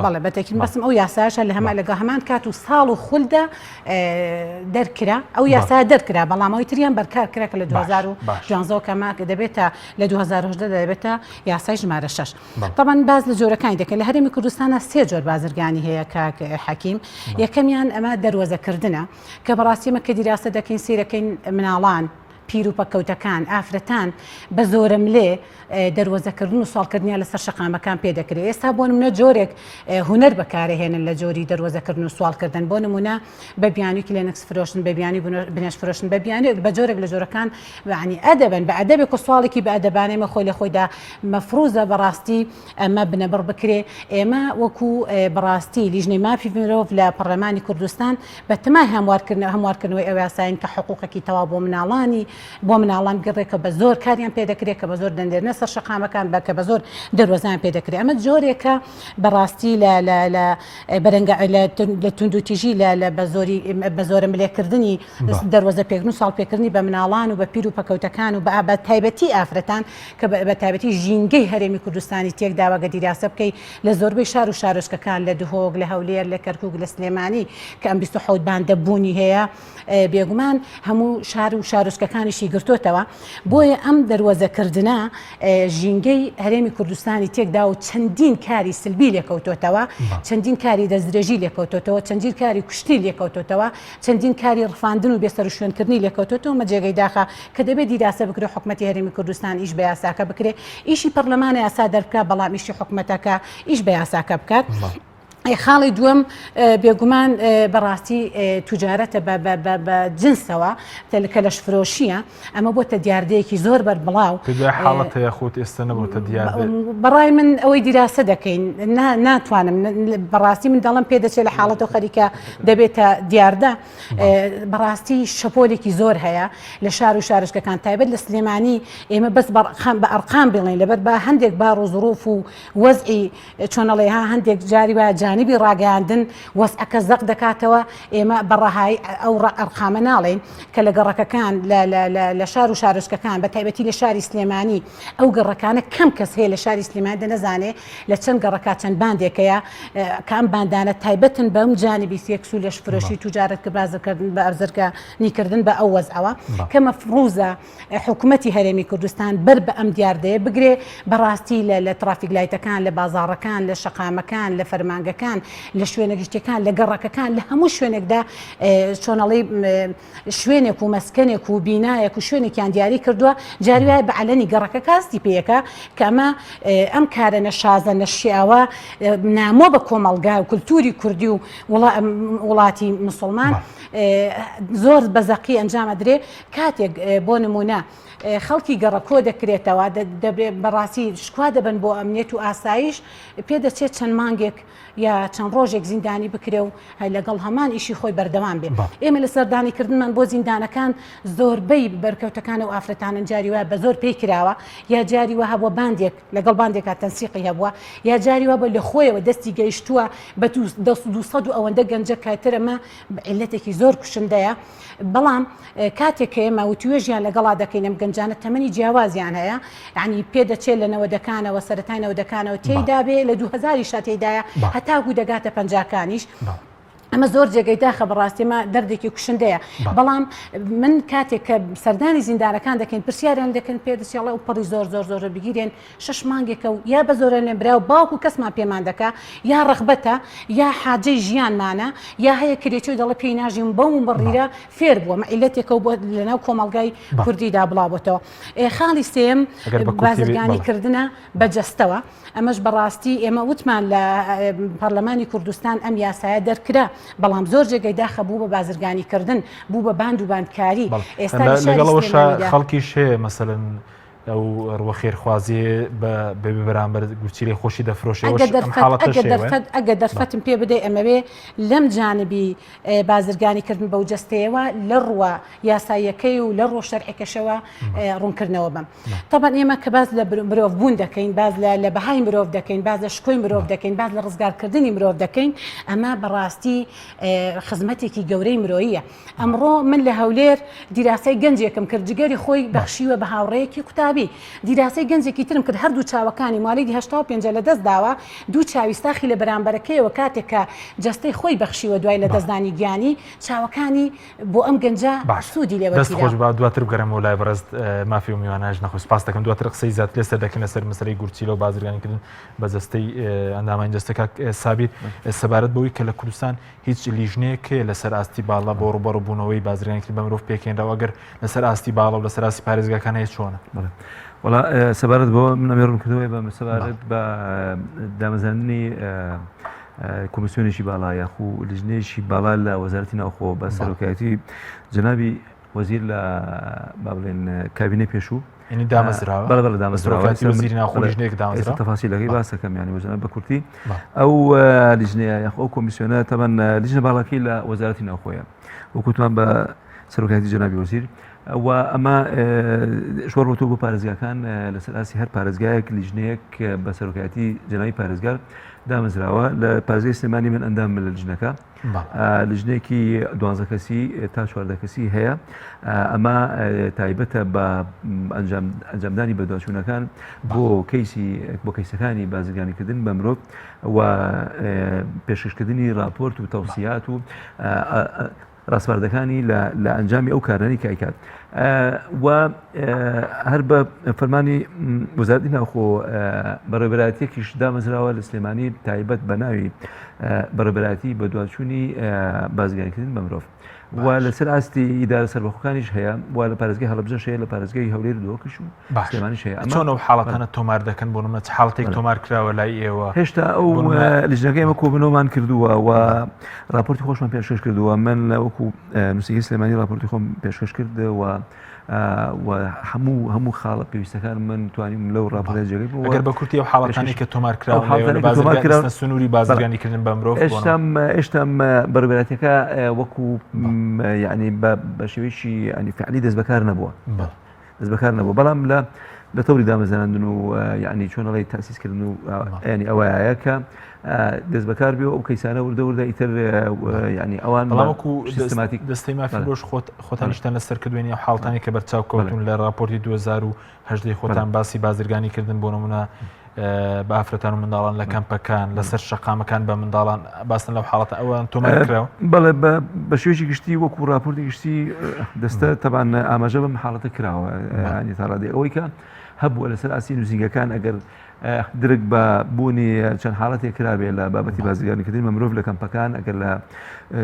بەڵێ بەتەکیید بەسم ئەو یاساشە لە لەگە هەمان کات و ساڵ و خولدا دەرکرا ئەو یاسا دەرکرا بەڵامەوەی تریان بەرکار کرا کە لە 2016 کەما دەبێتە لە 2010 دەبێتە یاسای ژمارە 6 طبعا باز لە جۆرەکانی دەکەن لە هەرێمی کوردستانە سێ جۆر بازرگانی هەیە کاک حەکیم یەکەمیان ئەمە دەروەزەکردنە کە بەڕاستی ئمە کە دیراسە دەکەین سیرەکەین مناڵان پیر و پەکەوتەکان ئافرەتان بە زۆرم لێ دەروەزەکردن و سوالکردنیان لەسەر شەقامەکان پێدەکرێت ئێستا بۆ نمونە جۆرێک هونەر بەکارهێنن لە جۆری دەروەزەکردن و سوالکردن بۆ نمونە بە بیانوویکی لێنکس فرۆشتن بە بیانی بنێش فرۆشتن بە بیانێک بە جۆرێک لە جۆرەکان ینی ئەدەبن بە ئەدەبێک و سواڵێکی بە ئەدەبانەیمە خۆی لە خۆیدا مەفروزە بەڕاستی ئەمە بنەبڕ بکرێ ئێمە وەکو بەڕاستی لیژنەی مافی مرۆڤ لە پەرلەمانی کوردستان بە تەمای هەموارکردنەوەی ئەو یاساین کە حقوقێکی تەواو بۆ مناڵان گەڕێکە بە زۆر کاریان پێدەکرێت کە بە زۆر دەندێنە سەر شەقامەکان بە کە بە زۆر دەروەزان پێدەکرێت ئەمە جۆرێکە بەڕاستی لە توندوتیژی بە زۆرە ملێکردنی دەروەزە پێکردن و ساڵ پێکردنی بە مناڵان و بە پیر و پەکەوتەکان و بە تایبەتی ئافرەتان کە بە تایبەتی ژینگەی هەرێمی کوردستانی تێک داواگە دیراسە بکەیت لە زۆربەی شار و شارۆچکەکان لە دهۆک لە هەولێر لە کەرکووک لە سلێمانی کە ئەم 27 باندە بوونی هەیە بێگومان هەموو شار و شارۆچکەکانیشی گرتوتەوە بۆیە ئەم دەروەزەکردنە ژینگەی هەرێمی کوردستانی تێکدا و چەندین کاری سلبی لێکەوتۆتەوە چەندین کاری دەستدرێژی لێکەوتۆتەوە چەندین کاری کوشتی لێکەوتۆتەوە چەندین کاری ڕفاندن و بێسەر و شوێنکردنی لێکەوتۆتەوە مە جێگەی داخە کە دەبێت دیراسە بکرێت حکومەتی هەرێمی کوردستان ئیش بە یاساکە بکرێت ئیشی پەرلەمانی یاسا دەرکا بەڵام ئیشی حکومەتەکە ئیش بە یاساکە بکات خاڵی دووەم بێگومان بەڕاستی توجارەتە بە جنسەوە کە لەش فرۆشیە ئەمە بۆتە دیاردەیەکی زۆر بەربڵاو حاڵەتە یاخۆت ئێستا نەبووتە دیاردە بەڕای من ئەوەی دیراسە دەکەین ناتوانم بەڕاستی من دەڵم پێدەچێت لە حاڵەت و خەریکە دەبێتە دیاردە بەڕاستی شەپۆلێکی زۆر هەیە لە شار و شارشکەکان تایبەت لە سلێمانی ئێمە بەس بە ئەرقام بڵێن لەبەر بە هەندێک بار و ظروف و وەزعی چۆنەڵێها هەندێک جاری بە جانبی ڕاگەاندن وەسعەکە زەق دەکاتەوە ئێمە بەڕەهای ئەو ئەرقامە ناڵێن کە لە گەڕەکەکان لە شار و شارۆچکەکان بە تایبەتی لە شاری سلێمانی ئەو گەڕەکانە کەم کەس هەیە لە شاری سلێمانی دەنەزانێ لە چەند گەڕەکە چەند باندێکەیە کام باندانە تایبەتن بەم جانبی سێکس و لەش فرۆشی توجارەت کە بازرگردن بە ئەبزەرگانیکردن بە ئەو وەزعەوە کە مەفروزە حکوومەتی هەرێمی کوردستان بەر بە ئەم دیاردەیە بگرێ بەڕاستی لە ترافیک لایتەکان لە بازاڕەکان لە شەقامەکان لە فەرمانگەکان شارەکان لە شوێنە گشتەکان لە گەڕەکەکان لە هەموو شوێنێکدا چۆنەڵی شوێنێک و مەسکەنێک و بینایەک و شوێنێکیان دیاری کردووە جاری وایە بە عەلەنی گەڕەکە کاستی پێیەکە کە ئەمە ئەم کارە نەشازە نەشیاوە نامۆ بە کۆمەڵگا و کولتوری کوردی و وڵاتی مسلمان زۆر بەزەقی ئەنجامە درێ کاتێک بۆ نمونە خەڵکی گەڕەکۆ دەکرێتەوە دەبێت بەڕاستی شکوا دەبن بۆ ئەمنیەت و ئاسایش پێدەچێت چەند مانگێک یا چەند ڕۆژێک زیندانی بکرێ و لەگەڵ هەمان ئیشی خۆی بەردەوام بێت ئێمە لە سەردانیکردنمان بۆ زیندانەکان زۆربەی بەرکەوتەکانە و ئافرەتانن جاری وە بە زۆر پێی کراوە یا جاری وە هەبووە باندێک لەگەڵ باندێکا تەنسیقی هەبووە یا جاری وە بە لە خۆیەوە دەستی گەیشتووە بە 200 و ئەوەندە گەنجە کاترەمە عیلەتێکی زۆر کوشندەیە بەڵام کاتێک ئێمە و توێژیان لەگەڵا دەکەین ئەم گەنجانە تەمەنی جیاوازیان هەیە یعنی پێدەچێت لە نەوەدەکانەوە سەرەتای نەوەدەکانەوە تێیدا بێ لە 2000 شاتێدایە هەتاکو دەگاتە 50کانیش ئەمە زۆر جێگەی داخە بەڕاستیمە دەردێکی کوشندەیە بەڵام من کاتێک کە سەردانی زیندانەکان دەکەین پرسیاریان دەکەن پێدەچێڵە و پەڕی زۆر بگیرێن 6 مانگێکە و یا بە زۆرە لێن برا و باوکو کەسمان پێمان دەکا یا ڕەخبەتە یا حاجەی ژیانمانە یا هەیە کرێتی و دەڵە پێی ناژیم بەو بڕیرە فێر بووە مەعیلەتێکە و بۆ لەناو کۆمەڵگای کوردیدا بڵاوبێتەوە خاڵی سێم بازرگانی کردنە بەجەستەوە ئەمەش بەڕاستی ئێمە وتمان لە پەرلەمانی کوردستان ئەم یاسایە دەرکرا بەڵام زۆر جێگەی داخە بوو بە بازرگانیکردن بوو بە باند و باندکاری ئێستا لەگەڵەوە خەڵکی شێ مەسەلەن ئەو ڕوە خێرخوازیێ بە بەرامبەر گوچیری خۆشی دەفرۆشێ ئەگە دەرفەتم پێ بدەی ئەمەوێ لەم جانبی بازرگانیکردن بەو جەستەیەوە لە ڕوە یاساییەکەی و لە ڕۆ شەرعەکەشەوە ڕوونکردنەوە بم تەبەن ئێمە کە باز لە مرۆڤ بوون دەکەین باز لە بەهای مرۆڤ دەکەین باز لە شکۆی مرۆڤ دەکەین باز لە ڕزگارکردنی مرۆڤ دەکەین ئەمە بەڕاستی خزمەتێکی گەورەی مرۆییە ئەمڕۆ من لە هەولێر دیراسەی گەنجێکم کرد جگەری خۆی بەخشیوە بە هاوڕەیەکی قوتابی دیراسەی گەنجێکی ترم کرد هەردوو چاوەکانی ماڵی 85 لە دەست داوە دوو چاویستاخی لە بەرامبەرەکەیەوە کاتێکە جەستەی خۆی بەخشیوە دوای لە دەستدانی گیانی چاوەکانی بۆ ئەم گەنجە سوودی لێوە دەست خۆش بە دواتر بگەڕێمەوە لای بەڕست مافی و میوانەش نەخۆش سپاس دەکەم دواتر قسەی زیات لێسەر دەکەنە سەر مەسەلەی گورچیلە و بازرگانیکردن بە جەستەی ئەندامانی جەستەکە سابیر سەبارەت بەوەی کە لە کوردستان هیچ لیژنەیەک لەسەر ئاستی باڵا بۆ ڕوبەڕووبوونەوەی بازرگانیکردن بە مرۆڤ پێکێنراوە ئەگەر لەسەر ئاستی باڵا و لەسەر ئاستی پارێزگاکان هەیە چۆنە وڵا سەبارەت بۆ من ئەمێڕم کردەوەی بە سەبارەت بە دامەزاننی کۆمیسیۆنێکی باڵا یاخو لیژنەیەکی باڵا لە وەزارەتی ناوخۆ بە سەرۆکایەتی جەنابی وەزیر لە با بڵێن کابینەی پێشوو ینی دامەزراوە بەڵێ دامەزراوە وەزیری ناوخۆ لیژنەیەک دامەزراوە تەفاسیلەکەی باسەکەم ینی وەزارەت بە کورتی ئەو لیژنەیە یاخو ئەو کۆمیسیۆنە تەبەن لیژنە باڵاکەی لە وەزارەتی ناوخۆیە وەکوتمان بە سەرۆکایەتی جەنابی وەزیر و ئەمە شۆڕۆتۆ بۆ پارێزگاکان لەسەر ئاسی هەر پارێزگایەک لیژنەیەک بە سەرۆکایەتی جەنابی پارێزگار دامەزراوە لە پارێزگای سلێمانی من ئەندام لە لیژنەکە لیژنەیەکی 12 کەسی تا 14 کەسی هەیە ئەمە تایبەتە بە ئەنجامدانی بەدواشوونەکان بۆ کەیسەکانی بازرگانیکردن بە مرۆڤ و پێشکەشکردنی راپۆرت و تەوسیات و ڕاستپاردەکانی لە ئەنجامی ئەو کارانی کایکات و هەر بە فەرمانی وەزارەتی ناوخۆ بەڕێوەبەرایەتێکیش دامەزراوە لە سلێمانی تایبەت بە ناوی بەڕێوەبەرایەتی بە دواتچوونی بازرگانیکردن بە مرۆڤ و لەسەر ئاستی ئیدارە سەربەخۆکانیش هەیە و لە پارێزگای هەڵەبجەش هەیە لە پارێزگای هەولێر دۆکش و سلێمانیش هەیە چۆن ئەو حاڵەتانە تۆمار دەکەن بۆ نمونە حاڵەتێک تۆمار کراوە لای ئێوە هێشتا ئەو لیژنەکەی ئێمە کۆبنەوەمان کردووە و راپۆرتی خۆشمان پێشکەش کردووە من وەکو نووسینگەی سلێمانی راپۆرتی خۆم پێشکەش کرد و هەموو خاڵە پێویستەکان من توانیم لەو ڕاپۆرتە جێگەی ئەگەر بە کورتی ئەو حاڵەتانی کە تۆمار کراوە سنووری بازرگانیکردن بە مرۆڤ ئێشتام بەڕێوەبەرایەتەکە وەکو یعنی بە شێوەیەکی ینی فعلی دەست بەکار نەبووە بەڵام لە تەوری دامەزراندن و یعنی چۆنەڵی تاسیسکردن و ینی ئەوەیە کە دەست بەکار بێ و ئەو کەیسانە وردە ئیتر ینی ئەوان بەڵامکو دەستەی مافی بۆش خۆتانیشتان لەسەر کردوێنی ئەو حاڵتانی کە بەرچاو کەوتون لە راپۆرتی 2010 خۆتان باسی بازرگانیکردن بۆ نمونە بە ئافرەتان و منداڵان لە کەمپەکان لەسەر شەقامەکان بە منداڵان باسن لەو حاڵەتە ئەوان تۆمار کراوە بەڵێ بە شێوەیەکی گشتی وەکو راپۆرتی گشتی دەستە تەبان ئاماژە بەم حاڵەتە کراوە ینی تا ڕادی ئەوەی کە هەبووە لەسەر ئاسی نووسنگەکان ئەگەر درک بە بوونی چەند حاڵەتێک کرابێ لە بابەتی بازرگانیکردن بە مرۆڤ لە کەمپەکان ئەگەر لە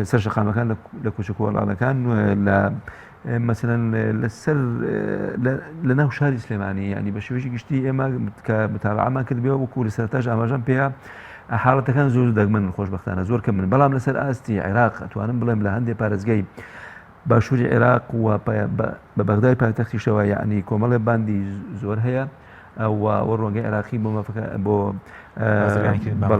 سەر شەقامەکان لە کوچکوڵانەکان لە مثلەن لەسەر لە ناو شاری سلێمانی ینی بە شێوەیەکی گشتی ئێمە کە متابعەمان کردبێەوە وەکو لە سەرتاژ ئاماژەم پێەیە حاڵەتەکان زۆر دەگمن خۆشبەختانە زۆر کە من بەڵام لەسەر ئاستی عێراق ئەتوانم بڵێم لە هەندێک پارێزگای باشووری عێراق و بە بەغدای پایتەختیشەوە یعنی کۆمەڵێ باندی زۆر هەیە ئەو ڕۆنگەی عێراقی بۆ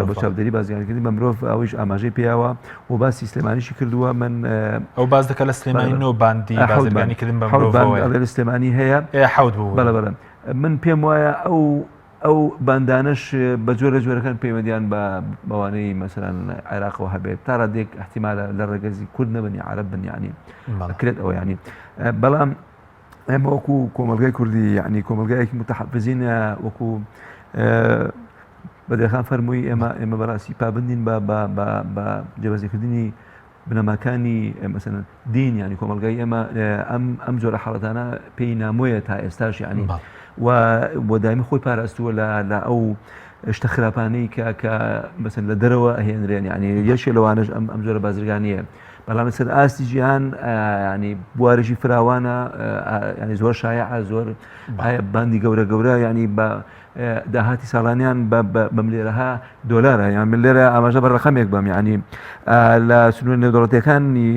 بۆ چاودێری بازرگانیکردنی بە مرۆڤ ئەویش ئاماژەی پێیاوە و باسی سلێمانیشی کردووە من ئەو باز دەکە لە سلێمانی نۆ باندی بازرگانیکردن بە مرۆڤ لە سلێمانی هەیە حەوت بوو بەڵێ من پێم وایە ئەو باندانش بە جۆرە جۆرەکان پەیوەندیان بە بەوانەی مەسەرەن عێراقەوە هەبێت تا ڕادێک احتیمالە لە ڕێگەزی کورد نەبنی عەرەب بن یعنی کرێت ئەوە ینی بەڵام ئێمە وەکو کۆمەلگای کوردی یعنی کۆمەلگایەکی متەحەفزینە وەکو بەدرێخان فەرمووی ئێمە بەڕاستی پابندین بە جێبەجێکردنی بنەماکانی مەسەرەن دین ینی کۆمەلگای ئێمە ئەم جۆرە حاڵەتانە پێی نامۆیە تا ئێستاش ینی و بۆ دایمی خۆی پاراستووە لە ئەو شتە خراپانەی کە مەسەن لە دەرەوە ئەهێنرێن ینی یەکێ لەوانش ئەم جۆرە بازرگانیە بەڵام لەسەر ئاستی جیهان ینی بوارێکی فراوانە ینی زۆر شایع زۆر باندی گەورە گەورە ینی بە داهاتی ساڵانیان بەم لێرەها دۆلارە یان من لێرە ئاماژە بە ڕقەمێک بەم ینی لە سنوور نێودەوڵەتیەکانی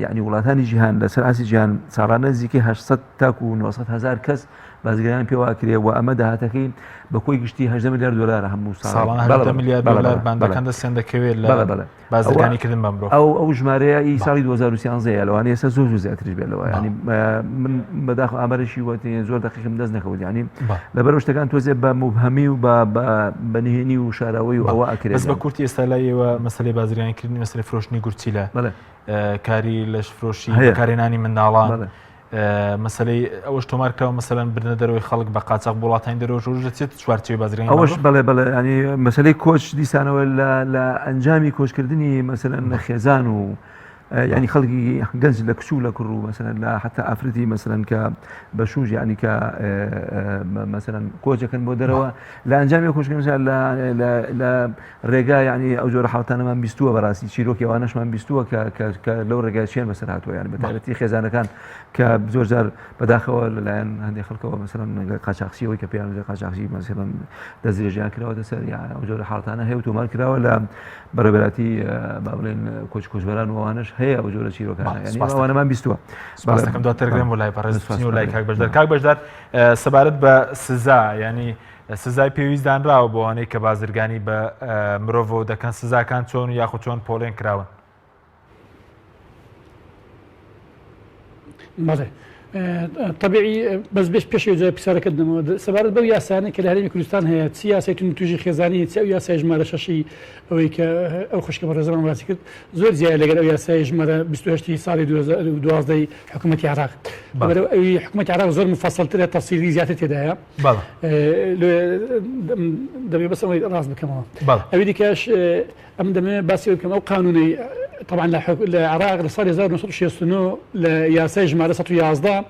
ینی وڵاتانی جیهان لەسەر ئاسی جیهان ساڵانە نزیکەی 800 تاکو 900,000 کەس بازرگانیان پێوا کرێ و ئەمە داهاتەکەی بە کۆی گشتی 8 میلیارد دلار هەموو ساڵانە میلیارد دلار باندەکان دەستیان دەکەوێت لە بازرگانیکردن بە مرۆڤ ئەو ژمارەیە ساڵی 2013 لەوانەیە ئێستا زۆر زیاتریش بێت لەوە ینی من بەداخ ئامارێکی وەتی زۆر دقیقم دەست نەکەوت ینی لەبەرەوە شتەکان تۆزێ بە مبهەمی و بە نهێنی و شاراوەی و ئەوە ئەکرێت بەس بە کورتی ئێستا لایەوە مەسەلەی بازرگانیکردنی مەسەلەی فرۆشتنی گورچی لە کاری لەش فرۆشی بەکارهێنانی منداڵان مەسەلەی ئەوەش تۆمار کراوە مەسەلەن برنە دەرەوەی خەڵک بە قاچاق وڵاتانی دەرەوە دەچێت چوارچێوەی بازرگانی ئەوەش بەڵێ ینی مەسەلەی کۆچ دیسانەوە لە ئەنجامی کۆچکردنی مەسەلەن خێزان و ینی خەڵکی گەنج لە کچوو لە کوڕ و مەسەلەن لە حتا ئافرەتی مەسەلەن کە بە شوژ ینی کە مەسەلەن کۆچەکەن بۆ دەرەوە لە ئەنجامی کۆچکردن لە ڕێگا ینی ئەو جۆرە حاڵەتانەمان بیستووە بەڕاستی چیرۆکی ئەوانەشمان بیستووە کە لەو ڕێگای چێن بەسەر هاتووە یان بەتایبەتی خێزانەکان کە زۆر جار بەداخەوە لەلایەن هەندێک خەڵکەوە مەسەلەن قاچاقچیەوەی کە پێیان قاچاقچی مەسەلەن دەستدرێژیان کراوەتە سەر ئەو جۆرە حاڵەتانە هەیە و تۆمار کراوە لە بەڕێوەبەراتی با بڵێن کۆچبەران و ئەوانش هەیە ئەو جۆرە چیرۆکانە ینی ئەوانەمان بیستووە سپاس دەکەم دواترگرم و لای پەڕێزی و لای کاک بەشدار کاک بەشدار سەبارەت بە سزا ینی سزای پێویستدانراوە بۆ ئەوانەی کە بازرگانی بە مرۆڤ دەکەن سزاکان چۆن و یاخود چۆن پۆڵێن کراون بەڵێ طبيعي بس بيش جاي بسارة كدنا سبارة بو ياسانة كلا هريم كردستان هي سياسة توجي خزانية أو ياسة جمارة شاشي أو أو خش كبر زمان ولا سكت زور زيادة لقى أو ياسة جمارة بستوهشتي صار دوازدي حكومة العراق أو حكومة العراق زور مفصل ترى تفصيلي زيادة تدايا بلى دمي بس أنا راس بكمان أبي كاش أم دمي بس كمان قانوني طبعا العراق صار يزار نص شيء سنو لياسة جمارة سطو يازدا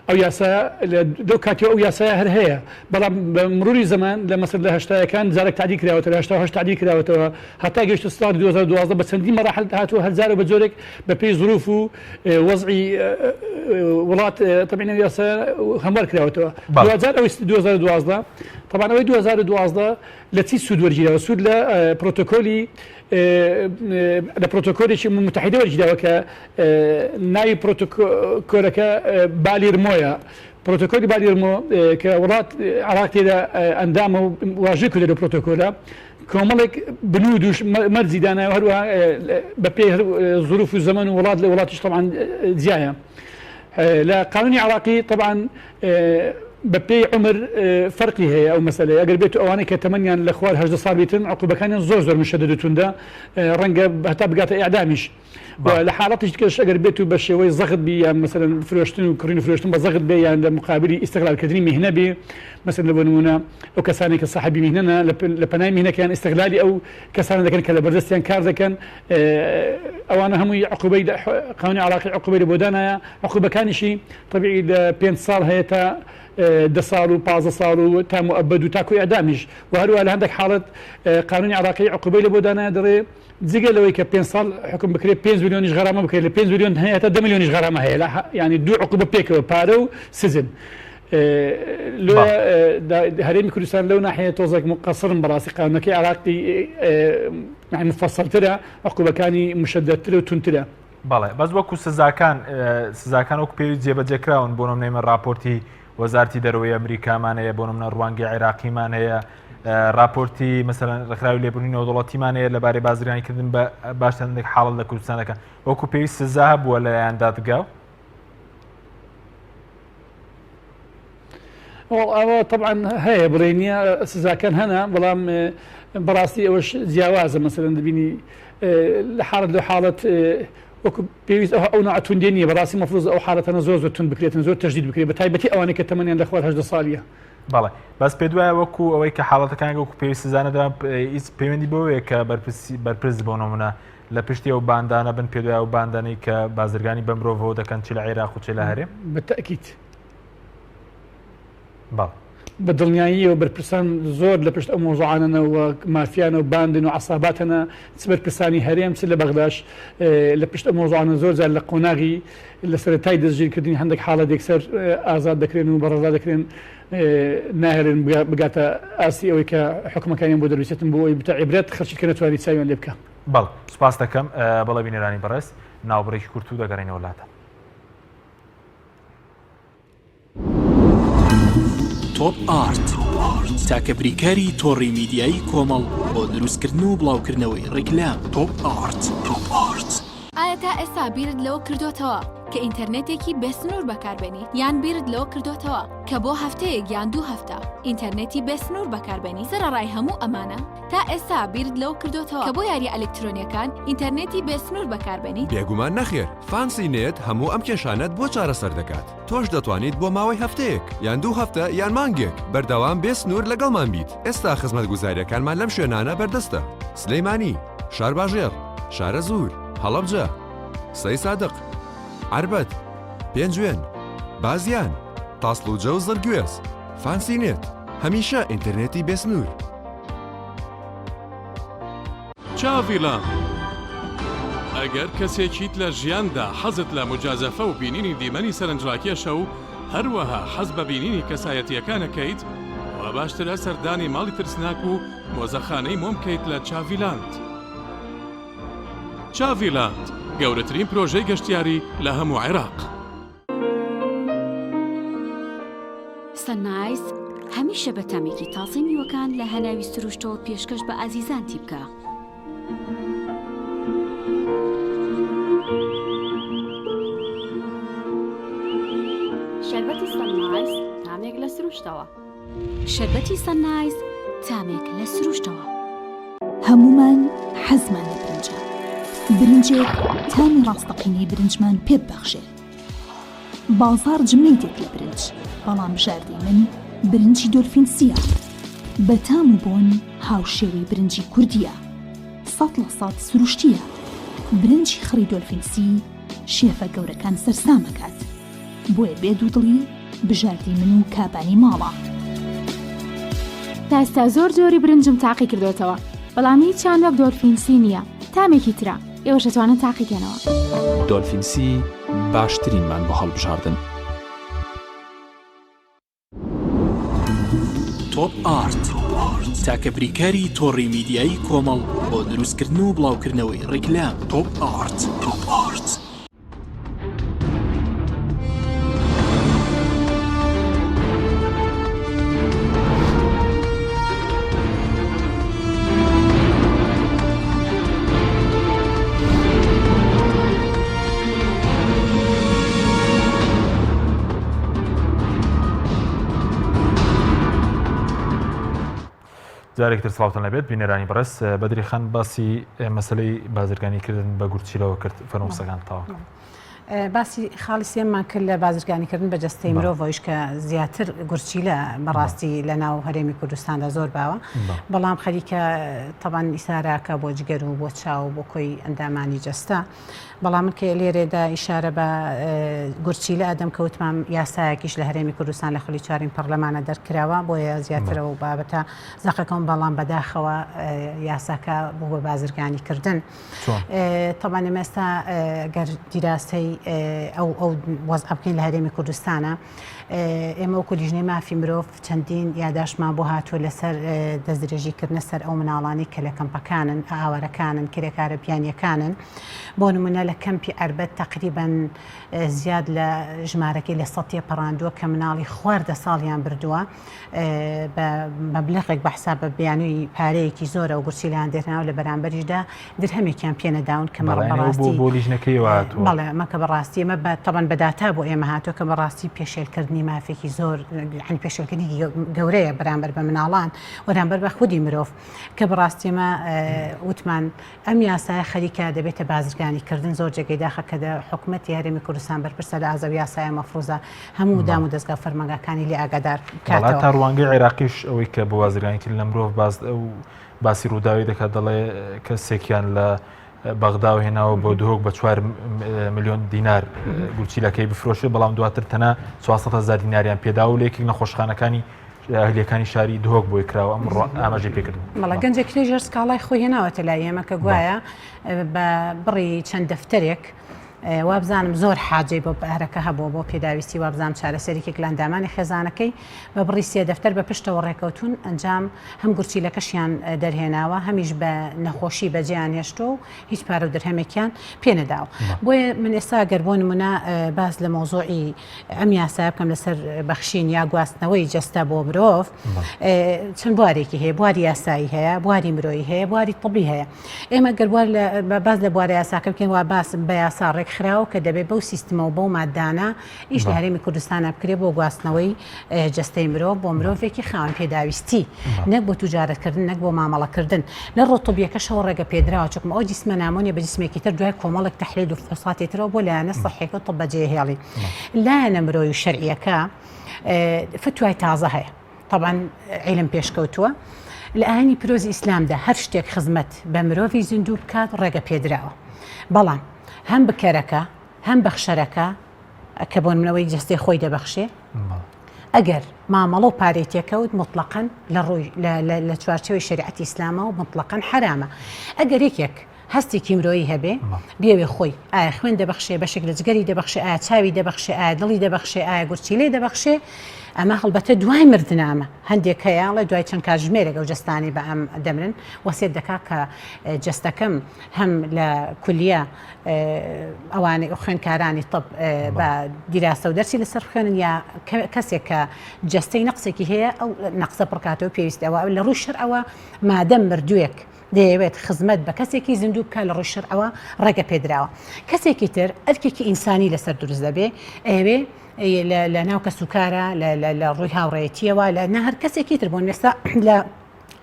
أو ياسا دو كاتيو أو ياسا هر هي بلا بمرور زمان لما صار لها اشتاء كان زارك تعديل كراوته لها اشتاء تعديل كراوته حتى جيش تصدر 2012 بس عندي مراحل هاتوا هالزارو بجورك ببي ظروفه وضعي ولات طبعا ياسا همار كراوته 2012 طبعا أو 2012 لتي سود ورجيلا وسود لا بروتوكولي البروتوكول شيء متحدة والجداوة ك ناي بروتوكول ك باليرمويا بروتوكول باليرمو كورات عراق إذا أندامه واجب كل البروتوكول كمالك بنودوش مرزي دانا وهو ببيه ظروف الزمن ولاتش طبعا زيايا لا قانوني عراقي طبعا ببي عمر فرقي هي او مساله اگر بيتو اواني كتمنيا الاخوان هجد صار بيتن عقوبه كان زور مشددتون ده رنقه حتى بقات اعدامش ولحالاتش كش اگر بيتو بشوي زغد بي مثلا فروشتن وكرين فروشتن بزغد بي يعني مقابل استغلال كدري مهنه بي مثلا لبنونا او كساني كصاحبي مهننا لبناي مهنه كان استغلالي او كسان كان كالبردستيان كار كان او انا هم عقوبه قانون عراقي عقوبه بودانا عقوبه كان شيء طبيعي بين صار هيتا 10 ساڵ و 15 ساڵ و تا مؤبد و تاکو ئەدامیش و هەروە لە هەندێک حاڵەت قانونی عراقی عقوبەی لە بۆ دانا دەڕێ جگەلەوەی کە 5 ساڵ حکم بکرێت 5 میلیۆنیش غەرامە بکرێت لە 5 میلیۆن هەیە تا 10 میلیۆنیش غەرامە هەیە ینی دوو عقوبە پێکەوە پارە و سزن هەرێمی کوردستان لەو ناحەیە تۆزێک مقەسرن بەڕاستی قانونەکەی عراقی مفەسەڵترە عقوبەکانی مشددترە و تونترە بەڵێ بەس وەکو سزاکان وەکو پێویست جێبەجێکراون بۆ نمونە راپۆرتی وەزارتی دەرەوەی ئەمریکامان هەیە بۆ نمونە ڕوانگەی عێراقیمان هەیە راپۆرتی مەسەلەن ڕێکخراوی لێبوونی نێودوڵەتیمان هەیە لەبارەی بازرگانیکردن بە باشتر هەندێک حاڵەت لە کوردستانەکە وەکو پێویست سزا هەبووە لەلایەن دادگا ئەوە طبعا هەیە بڵێنیە سزاکان هەنا بەڵام بەڕاستی ئەوەش جیاوازە مەسەلەن دەبینی لە حاڵەت لە حاڵەت وەکو پێویست ئەو ناتوندێ نیە بەڕاستی مەفروض ئەو حاڵەتەنە زۆر تون بکرێتن زۆر تەشدید بکرێت بە تایبەتی ئەوانەی کە تەمەنیان لە 18 ساڵیە بەڵێ بەس پێ دوایە وەکو ئەوەی کە حاڵەتەکان وەکو پێویست سزانەدا پەیوەندی بەوەیە کە بەرپرس بۆ نمونە لە پشتی ئەو باندانە بن پێ دوای ئەو باندانەی کە بازرگانی بە مرۆڤەوە دەکەن چی لە عێراق و چی لە هەرێم بەتەکیت بەڵێ بە دڵنیاییەوە بەرپرسان زۆر لە پشت ئەو مۆزوعانەوە مافیانە و باندن و عساباتەنە چ بەرپرسانی هەرێم چ لە بەغداش لە پشت ئەو مۆزوعانە زۆر جار لە قۆناغی لە سەرەتای دەستگیرکردنی هەندێک حاڵەت یەکسەر ئازاد دەکرێن و بەڕێزا دەکرێن ناهێرن بگاتە ئاسی ئەوەی کە حکومەکانیان بۆ دەرویستن بۆ ئەوی بتە عیبرەت خەڵکی کە نەتوانی چاویان لێ بکە بەڵ سوپاس دەکەم بەڵێ بینەرانی بەڕێز ناوبڕێکی کورت و دەگەڕێنەوە وڵاتە تۆپ ئارت تاکە بریکاری تۆڕی میدیایی کۆمەڵ بۆ دروستکردن و بڵاوکردنەوەی ڕیکلام تۆپ ئارت. ئایا تا ئێستا بیرت لەوە کردوتەوە کە ئینتەرنێتێکی بێسنوور بەکاربێنیت یان بیرت لەوە کردوتەوە کە بۆ هەفتەیەک یان 2 هەفتە ئینتەرنێتی بێسنوور بەکاربێنی سەرەڕای هەموو ئەمانە تا ئێستا بیرت لەوە کردوتەوە کە بۆ یاری ئەلکترۆنیەکان ئینتەرنێتی بێسنوور بەکاربێنیت بێگومان نەخێر فانسی نێت هەموو ئەم کێشانەت بۆ چارەسەر دەکات تۆش دەتوانیت بۆ ماوەی هەفتەیەک یان 2 هەفتە یان مانگێک بەردەوام بێسنوور لەگەڵمان بیت ئێستا خزمەتگوزاریەکانمان لەم شوێنانە بەردەستە سلەیمانی شارباژێر شارە زوور هەڵەبجە سەی سادق عربەت پێنجوێن بازیان تاسڵوجە و زەرگوێز فانسی نێت هەمیشە ئینتەرنێتی بێسنوور چاڤیلان ئەگەر کەسێکیت لە ژیاندا حەزت لە مجازەفە و بینینی دیمەنی سەرنجڕاکێشە و هەروەها حەز بە بینینی کەسایەتیەکانەکەیت و باشترە سەردانی ماڵی ترسناک و مۆزەخانەی مۆم بکەیت لە چاڤیلاند. چاڤیلاند گەورەترین پرۆژەی گەشتیاری لە هەموو عێراق. سەنایز هەمیشە بە تەمێکی تازەی میوەکان لە هەناوی سروشتەوە پێشکەش بە ئازیزانتی بکە. شەربەتی سەنایز تامێک لە سروشتەوە. شەربەتی سەنایز تامێک لە سروشتەوە. هەمومان حەزمان لە برنجە. برنجێک تامی ڕاستەقینەی برنجمان پێ ببەخشێ. بازار جملەی دێت لە برنج بەڵام بژاردەی من برنجی دۆلفینسیە. بە تام و بۆن هاوشێوەی برنجی کوردیە. 100% سروشتیە. برنجی خڕی دۆلفینسی شێفە گەورەکان سەرسامەکات. بۆیە بێدوودڵی بژاردەی من و کابانی ماڵە. تا ئێستا زۆر جۆری برنجم تاقی کردوتەوە بەڵام هیچیان وەک دۆلفینسی نییە. تامێکی ترە ئێوەش دەتوانن تاقیکەنەوە. دۆلفینسی باشترینمان بۆ هەڵبژاردن. تۆپ ئارت تاکە بریکاری تۆڕی میدیایی کۆمەڵ بۆ دروستکردن و بڵاوکردنەوەی ڕیکلام تۆپ ئارت. جارێکتر سڵاوتان لەبێت بینەرانی بەڕێز بەدری خان باسی مەسلەی بازرگانیکردن بە گورچیلەوە کرد فەرمووسەکان تاوا. باسی خاڵی سێممان کرد لە بازرگانیکردن بە جەستەی مرۆڤۆیش کە زیاتر گورچی لە بەڕاستی لە ناو هەرێمی کوردستاندا زۆر باوە بەڵام خەریکە تەبان ئیساراکە بۆ جگەر و بۆ چاو بۆ کۆی ئەندامانی جەستە بەڵام من کە لێرێدا ئیشارە بە گورچی لە ئەدەم کەوتمان یاسایەکیش لە هەرێمی کوردستان لە خەڵی چوارین پەرلەمانە دەرکراوە بۆیە زیاترەوە بابەتە زەقەکەم بەڵام بەداخەوە یاساکە بۆ بە بازرگانیکردن تەبان ئێمێستا گەر دیراستەی ئەو وەزع بکەین لە هەرێمی کوردستانە ئێمە وەکو لیژنەی مافی مرۆڤ چەندین یاداشمان بۆ هاتووە لەسەر دەستدرێژیکردنە سەر ئەو مناڵانی کە لە کەمپەکانن ئاوارەکانن کرێکارە پیانیەکانن بۆ نمونە لە کەمپی ئەربەت تقریباً زیاد لە ژمارەکەی لە سەدی پەڕاندووە کە مناڵی خواردە ساڵیان بردووە بە مەبلەغێک بە حساب بە بیانووی پارەیەکی زۆرە و گورچی لەیان دێرناوە لە بەرامبەریشدا درهەمێکیان پێ نەداون کە بۆ لیژنەکەی هاتووە بەڵێ مەکە بەڕاستی ئەمە تەبەن بەداتا بۆ ئێمە هاتووە کە بەڕاستی پێشێلکردنی مافێکی زۆر پێشێلکردنی گەورەیە بەرامبەر بە مناڵان وەرامبەر بە خودی مرۆڤ کە بەڕاستی ئێمە وتمان ئەم یاسایە خەریکە دەبێتە بازرگانیکردن زۆر جێگەی داخە کە حکوومەتی هەرێمی کوردستان بەرپرسە لە ئازاو یاسایە مەفروزە هەموو دام و دەستگا فەرمانگاکانی لێ ئاگادار کاتەوە تا ڕوانگەی عێراقیش ئەوەی کە بۆ بازرگانیکردن لە مرۆڤ باسی ڕووداوی دەکات دەڵێ کەسێکیان لە بەغدا و هێناوە بۆ دهۆک بە 4 ملیۆن دینار گورچیلەکەی بفرۆشێ بەڵام دواتر تەنە 400,000 دیناریان پێدا و لە یەکێک نەخۆشخانەکانی هەلیەکانی شاری دهۆک بۆی کراوە ئەم ئاماژەی پێکردن مەڵە گەنجێکی ژێر سکاڵای خۆی هێناوەتە لای ئێمە کە گوایە بە بڕی چەند دەفتەرێک وابزانم زۆر حاجەی بۆ پارەکە هەبوو بۆ پێداویستی وابزانم چارەسەرێکێک لە ئەندامانی خێزانەکەی بە بڕی 3 دەفتەر بە پشتەوە ڕێکەوتون ئەنجام هەم گورچیلەکەشیان دەرهێناوە هەمیش بە نەخۆشی بەجیان هێشتۆ و هیچ پارە و دەرهەمێکیان پێنەداوە بۆیە من ئێستا گەر بۆ نمونە باس لە مۆزوعی ئەم یاسا بکەم لەسەر بەخشین یا گواستنەوەی جەستە بۆ مرۆڤ چەند بوارێکی هەیە بواری یاسایی هەیە بواری مرۆیی هەیە بواری طبی هەیە ئێمە گەروار باز لە بوارە یاساکە بکەین وا باس بە یاسا خراوە کە دەبێت بەو سیستمە و بەو مادانە ئیش لە هەرێمی کوردستانە بکرێ بۆ گواستنەوەی جەستەی مرۆڤ بۆ مرۆڤێکی خاوەن پێداویستی نەک بۆ توجارەتکردن نەک بۆ مامەڵەکردن لە ڕۆتۆبیەکەشەوە ڕێگە پێدراوە چکم ئەو جسمە نامۆنیە بە جسمێکی تر دوای کۆمەڵێک تەحلیل و فحوساتێترەوە بۆ لایەنە سەحیەکە و طب بەجێهێڵی لایەنە مرۆیی و شەرعیەکە فتوای تازە هەیە طبعاً عیلم پێشکەوتووە لە ئاینی پیرۆزی ئیسلامدا هەر شتێک خزمەت بە مرۆڤی زیندوو بکات ڕێگە پێدراوە بەڵام هەم بکەرەکە هەم بەخشەرەکە کە بۆ منەوەی جەستەی خۆی دەبەخشێ ئەگەر مامەڵە و پارێتێکەوت مطلقاً لە چوارچێوەی شریعەتی ئیسلامە و مطلقاً حرامە ئەگەر یەکێک هەستێکی مرۆیی هەبێ بێوێ خۆی ئایا خوێن دەبەخشێ بەشێک لە جگەری دەبەخشێ ئایا چاوی دەبەخشێ ئایا دڵی دەبەخشێ ئایا گورچیلەی دەبەخشێ ئەمە هەڵبەتە دوای مردنامە هەندێک هەیەڵێ دوای چەند کاتژمێرێک ئەو جەستانی بە ئەم دەمرن وەسێت دەکا کە جەستەکەم هەم لە کولیە ئەوانەی خوێنکارانی طب بە دیراسە و دەرسی لەسەر خوێنن یا کەسێک کە جەستەی نەقسێکی هەیە ئەو نەقسە پڕکاتەوە پێویستەوە لە ڕووی شەرعەوە مادەم مردوویەک دەیەوێت خزمەت بە کەسێکی زیندوو بکە لە ڕووی شەرعەوە ڕێگە پێدراوە کەسێکی تر ئەرکێکی ئینسانی لەسەر دروست دەبێ ئەوێ لە ناو کە سوکارە لە ڕووی هاوڕێتیەوە لە نەهر کەسێکی تر بۆن لێستا لە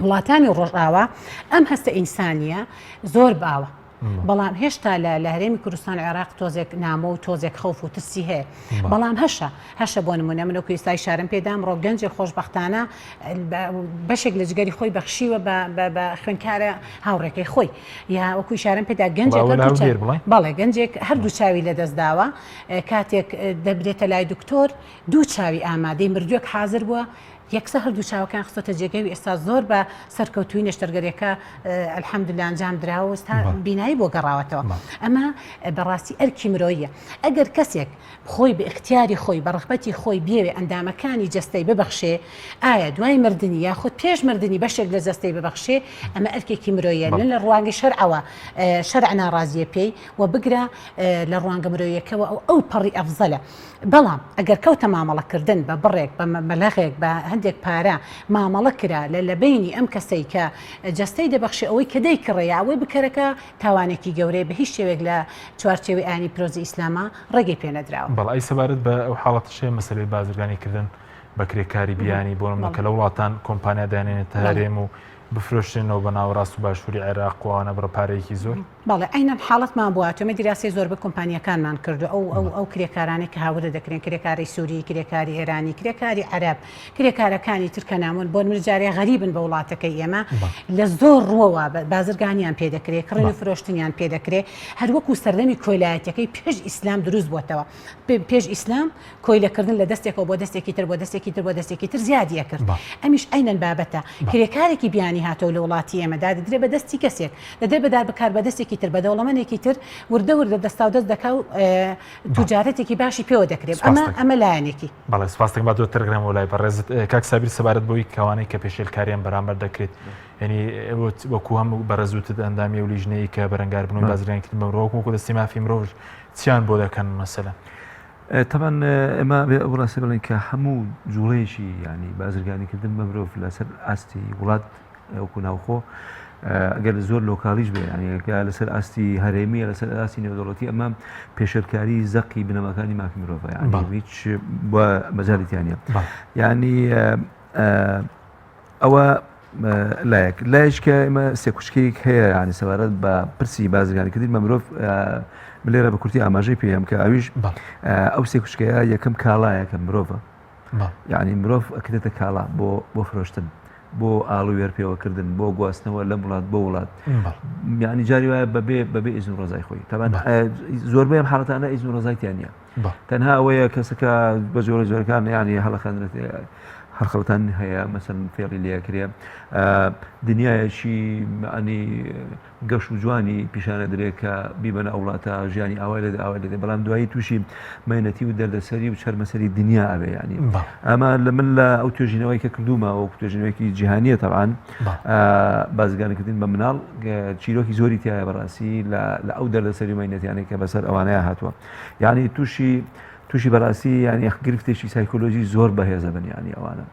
وڵاتانی ڕۆژاوە ئەم هەستە ئینسانیە زۆر باوە بەڵام هێشتا لە هەرێمی کوردستان عێراق تۆزێک نامە و تۆزێک خەوف و ترسی هەیە بەڵام هەشە بۆ نمونە منەوە ئێستای شارم پێدام ڕۆ گەنجێک خۆشبەختانە بەشێک لە جگەری خۆی بەخشیوە بە خوێنکارە هاوڕێکەی خۆی یا وەکوی شارم پێدا گەنجێک بەڵێ گەنجێک هەردوو چاوی لەدەستداوە کاتێک دەبرێتە لای دکتۆر دوو چاوی ئامادەی مردووەک حاضر بووە یەکسە هەردوو چاوەکان خستۆتە جێگەی و ئێستا زۆر بە سەرکەوتووی نەشتەرگەریەکە ئەلحەمدولیلا ئەنجام دراوە ئێستا بینایی بۆ گەڕاوەتەوە ئەمە بەڕاستی ئەرکی مرۆییە ئەگەر کەسێک خۆی بە اختیاری خۆی بە ڕغبەتی خۆی بێوێ ئەندامەکانی جەستەی ببەخشێ ئایا دوای مردنی یاخود پێش مردنی بەشێک لە جەستەی ببەخشێ ئەمە ئەرکێکی مرۆیە لە ڕوانگەی شەرعەوە شەرع ناڕازیە پێی و بگرە لە ڕوانگە مرۆیەکەوە ئەو پەڕی ئەفزەلە بەڵام ئەگەر کەوتە مامەڵەکردن بە بڕێک بە مەلەغێک بە هەندێک پارە مامەڵە کرا لە بینی ئەم کەسەی کە جەستەی دەبەخشێ ئەوەی کە دەیکڕێیا ئەوەی بکەرەکە تاوانێکی گەورەی بە هیچ شێوێک لە چوارچێوەی ئاینی پیرۆزی ئیسلامە ڕێگەی پێنەدراوە بەڵای سەبارەت بە ئەو حاڵەتشێ مەسەلەی بازرگانیکردن بە کرێکاری بیانی بۆ نمونە کە لە وڵاتان کۆمپانیا دانێنێتە هەرێم و بفرۆشتێنەوە بە ناوەڕاست و باشووری عێراق وانە بڕە پارەیەکی زۆر بەڵێ ئەینەن حاڵەتمان بووە تۆمە دیراسی زۆر بە کۆمپانیەکانمان کردو ئەو کرێکارانی کە هاورە دەکرێن کرێکاری سووری کرێکاری ئێرانی کرێکاری عەرەب کرێکارەکانی ترکە نامون بۆ منجارێ غەریبن بە وڵاتەکەی ئێمە لە زۆر ڕووەوە بازرگانیان پێدەکرێت کڕێن و فرۆشتنیان پێدەکرێت هەروەکو سەردەمی کۆیلایەتەکەی پێش ئیسلام دروست بووەتەوە پێش ئیسلام کۆیلەکردن لە دەستێکەوە بۆ دەستێکی تر بۆ دەستێکی تر بۆ دەستێکی تر زیادیە کرد ئەمیش ئەینەن بابەتە کرێکارێکی بیانی هاتەوە لە وڵاتی ئێمەدا دەدرێت بە دەستی کەسێک دەدرێت بەدار بەکار بە دەستێکی تر بە دەوڵەمەندێکی تر وردە وردە دەستا و دەست دەکا و توجارەتێکی باشی پێوە دەکرێت ئەمە لایەنێکی بەڵێ سپاسێک با دۆ تەرگرام وڵای بەڕێزت کاک سابیر سەبارەت بۆی کەوانەی کە پێشێلکاریان بەرامبەر دەکرێت ینی وەکو هەموو بەڕێزوتت ئەندامی و لیژنەیە کە بەرەنگار بنەوەی بازرگانیکردن بەمرۆوەکو دەستی مافی مرۆڤ چیان بۆ دەکەن مەسەلە طبعا ئێمە ڕاستی بڵێن کە هەموو جوڵەیەکی ینی بازرگانیکردن بە مرۆڤ لەسەر ئاستی وڵات وەکو ناوخۆ ئەگەر زۆر لۆکالیش بێ ینی لەسەر ئاستی هەرێمیە لەسەر ئاستی نێودەوڵەتی ئەمە پێشەرکاری زەقی بنەماکانی مافی مرۆڤە ینی هیچ بە مەجالیتیانە ینی ئەوە لایەک کە ئێمە سێکوشکێک هەیە ینی سەبارەت بە پرسی بازرگانیکردن بە مرۆڤ لێرە بە کورتی ئاماژەی پێم کە ئەویش ئەو سێکوشکەیە یەکەم کاڵایە کە مرۆڤە یعنی مرۆڤ ئەکرێتە کاڵا بۆ فرۆشتن بۆ ئاڵ و وێرپێوەکردن بۆ گواستنەوە لە وڵات بۆ وڵات ینی جاری وایە بەبێ ئیزن و ڕزای خۆی تەبان زۆربەی ئەم حاڵەتانە ئیزن و ڕزایتیان نیە تەنها ئەوەیە کەسەکە بە جۆرە جۆرەکان ینی هەڵەخەندرێت هەرخەڵتان هەیە مەسەن فێڵی لێکرێ دنیایەکی ئەنی گەشت و جوانی پیشانە درێت کە بیبەنە ئەوڵاتە ژیانی ئاوای لێ ئاوای لێ بەڵام دوایی تووشی مەینەتی و دەردەسەری و چەرمەسەری دنیا ئەوێ ینی ئەمە لە من لە ئەو توێژینەوەی کە کردومە ئەو توێژینەوەیکی جیهانیە تەبعاً بازرگانیکردن بە مناڵ چیرۆکی زۆری تایە بەڕاستی لە ئەو دەردەسەری مەینەتیانەی کە بەسەر ئەوانەیە هاتووە ینی تووشی بەڕاستی ینی گرفتێکی سایکۆلۆژی زۆر بەهێزە بنیانی ئەوانە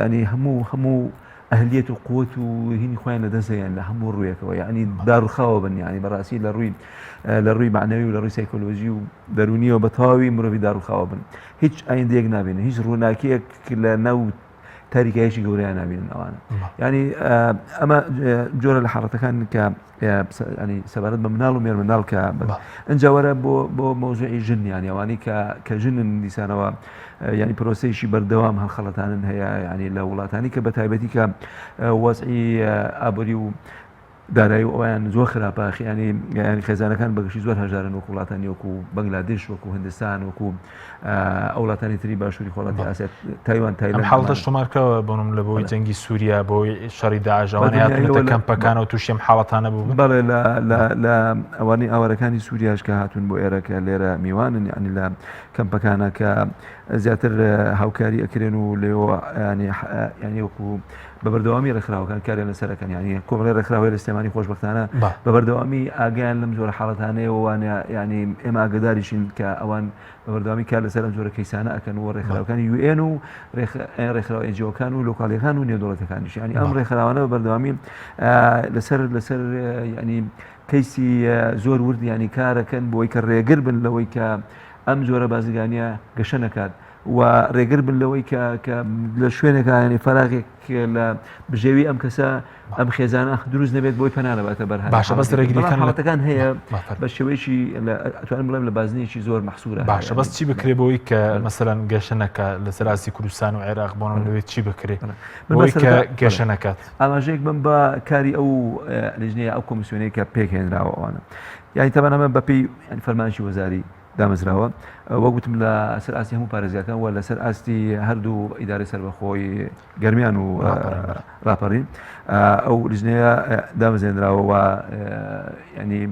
ینی هەموو ئەهلیەت و قوت و هینی خۆیان لەدەستیان لە هەموو ڕوویەکەوە ینی داڕخاوە بن ینی بەڕاستی لە ڕووی معنەوی و لە ڕووی سایکۆلۆژی و دەرونیەوە بە تەواوی مرۆڤی داڕخاوە بن هیچ ئایندەیەک نابێنن هیچ ڕووناکیەک لە ناو تاریکایشی گەوریان نابێنن ئەوانە ینی ئەمە جۆرە لە حاڵەتەکان کە ینی سەبارەت بە مناڵ و مێر مناڵ کە ئەنجا وەرە بۆ مۆزوعی ژن یانی ئەوانەی کە ژنن دیسانەوە ینی پرۆسەیەکی بەردەوام هەڵخەڵەتانن هەیە ینی لە وڵاتانی کە بەتایبەتی کە وەزعی ئابووری و دارایی و ئەویان زۆر خراپە ینی خێزانەکان بەگشتی زۆر هەژارن وەکو وڵاتانی وەکو بەنگلادێش وەکو هندستان وەکو ئەو وڵاتانی تری باشووری خۆڵاتی ئاسیا تایوان تایلەند حاڵەتە شتۆمارکەوە بۆنم لە بۆی جەنگی سووریا بۆی شەڕی داعشەوانە هاتونەتە کەمپەکانەوە و تووشی ئەم حاڵەتانە بوو بەڵێ لە ئەوانەی ئاوارەکانی سووریاش کە هاتوون بۆ ئێرەکە لێرە میوانن ینی لە کەمپەکانە کە زیاتر هاوکاری ئەکرێن و لێەوە ینی وەکو بە بەردەوامی ڕێکخراوەکان کاریان لەسەرەکەن ینی کۆمەڵی ڕێکخراوەی لە سلێمانی خۆشبەختانە بە بەردەوامی ئاگیان لەم جۆرە حاڵەتانەیە وانە ینی ئێمە ئاگداریشین کە ئەوان بە بەردەوامی کار لەسەر ئەم جۆرە کەیسانە ئەکەن و ڕێکخراوەکانی UN و ڕێکخراو NGOکان و لۆکاڵیەکان و نێودەوڵەتەکانیش ینی ئەم ڕێکخراوانە بە بەردەوامی لەسەر ینی کەیسی زۆر ورد ینی کارەکەن بۆی کە ڕێگر بن لەوەی کە ئەم جۆرە بازرگانیە گەشە نەکات و ڕێگر بن لەوەی کە لە شوێنێکە ینی فەراغێک لە بژێوی ئەم کەسە ئەم خێزانە دروست نەبێت بۆی پەنانەباتە بەرهەم باشە بەس ڕێگریەکان حاڵەتەکان هەیە بە شێوەیەکی ئەتوانم بڵێم لە بازنێکی زۆر مەحسوورە باشە بەس چی بکرێ بۆی کە مەسەلەن گەشە نەکات لەسەر ئاستی کوردستان و عێراق بۆنم لەوێت چی بکرێت بۆی کە گەشە نەکات ئاماژەیەک بم بە کاری ئەو لیژنەیە ئەو کۆمیسیۆنەیە کە پێکهێنراوە ئەوانە یانی تەبەن ئەمە بەپێی فەرمانشی وەزاری دامەزراوە وەگوتم لە سەر ئاستی هەموو پارێزگاکان وە لەسەر ئاستی هەردوو ئیدارەی سەربەخۆی گەرمیان و ڕاپەڕین ئەو لیژنەیە دامەزێنراوە و ینی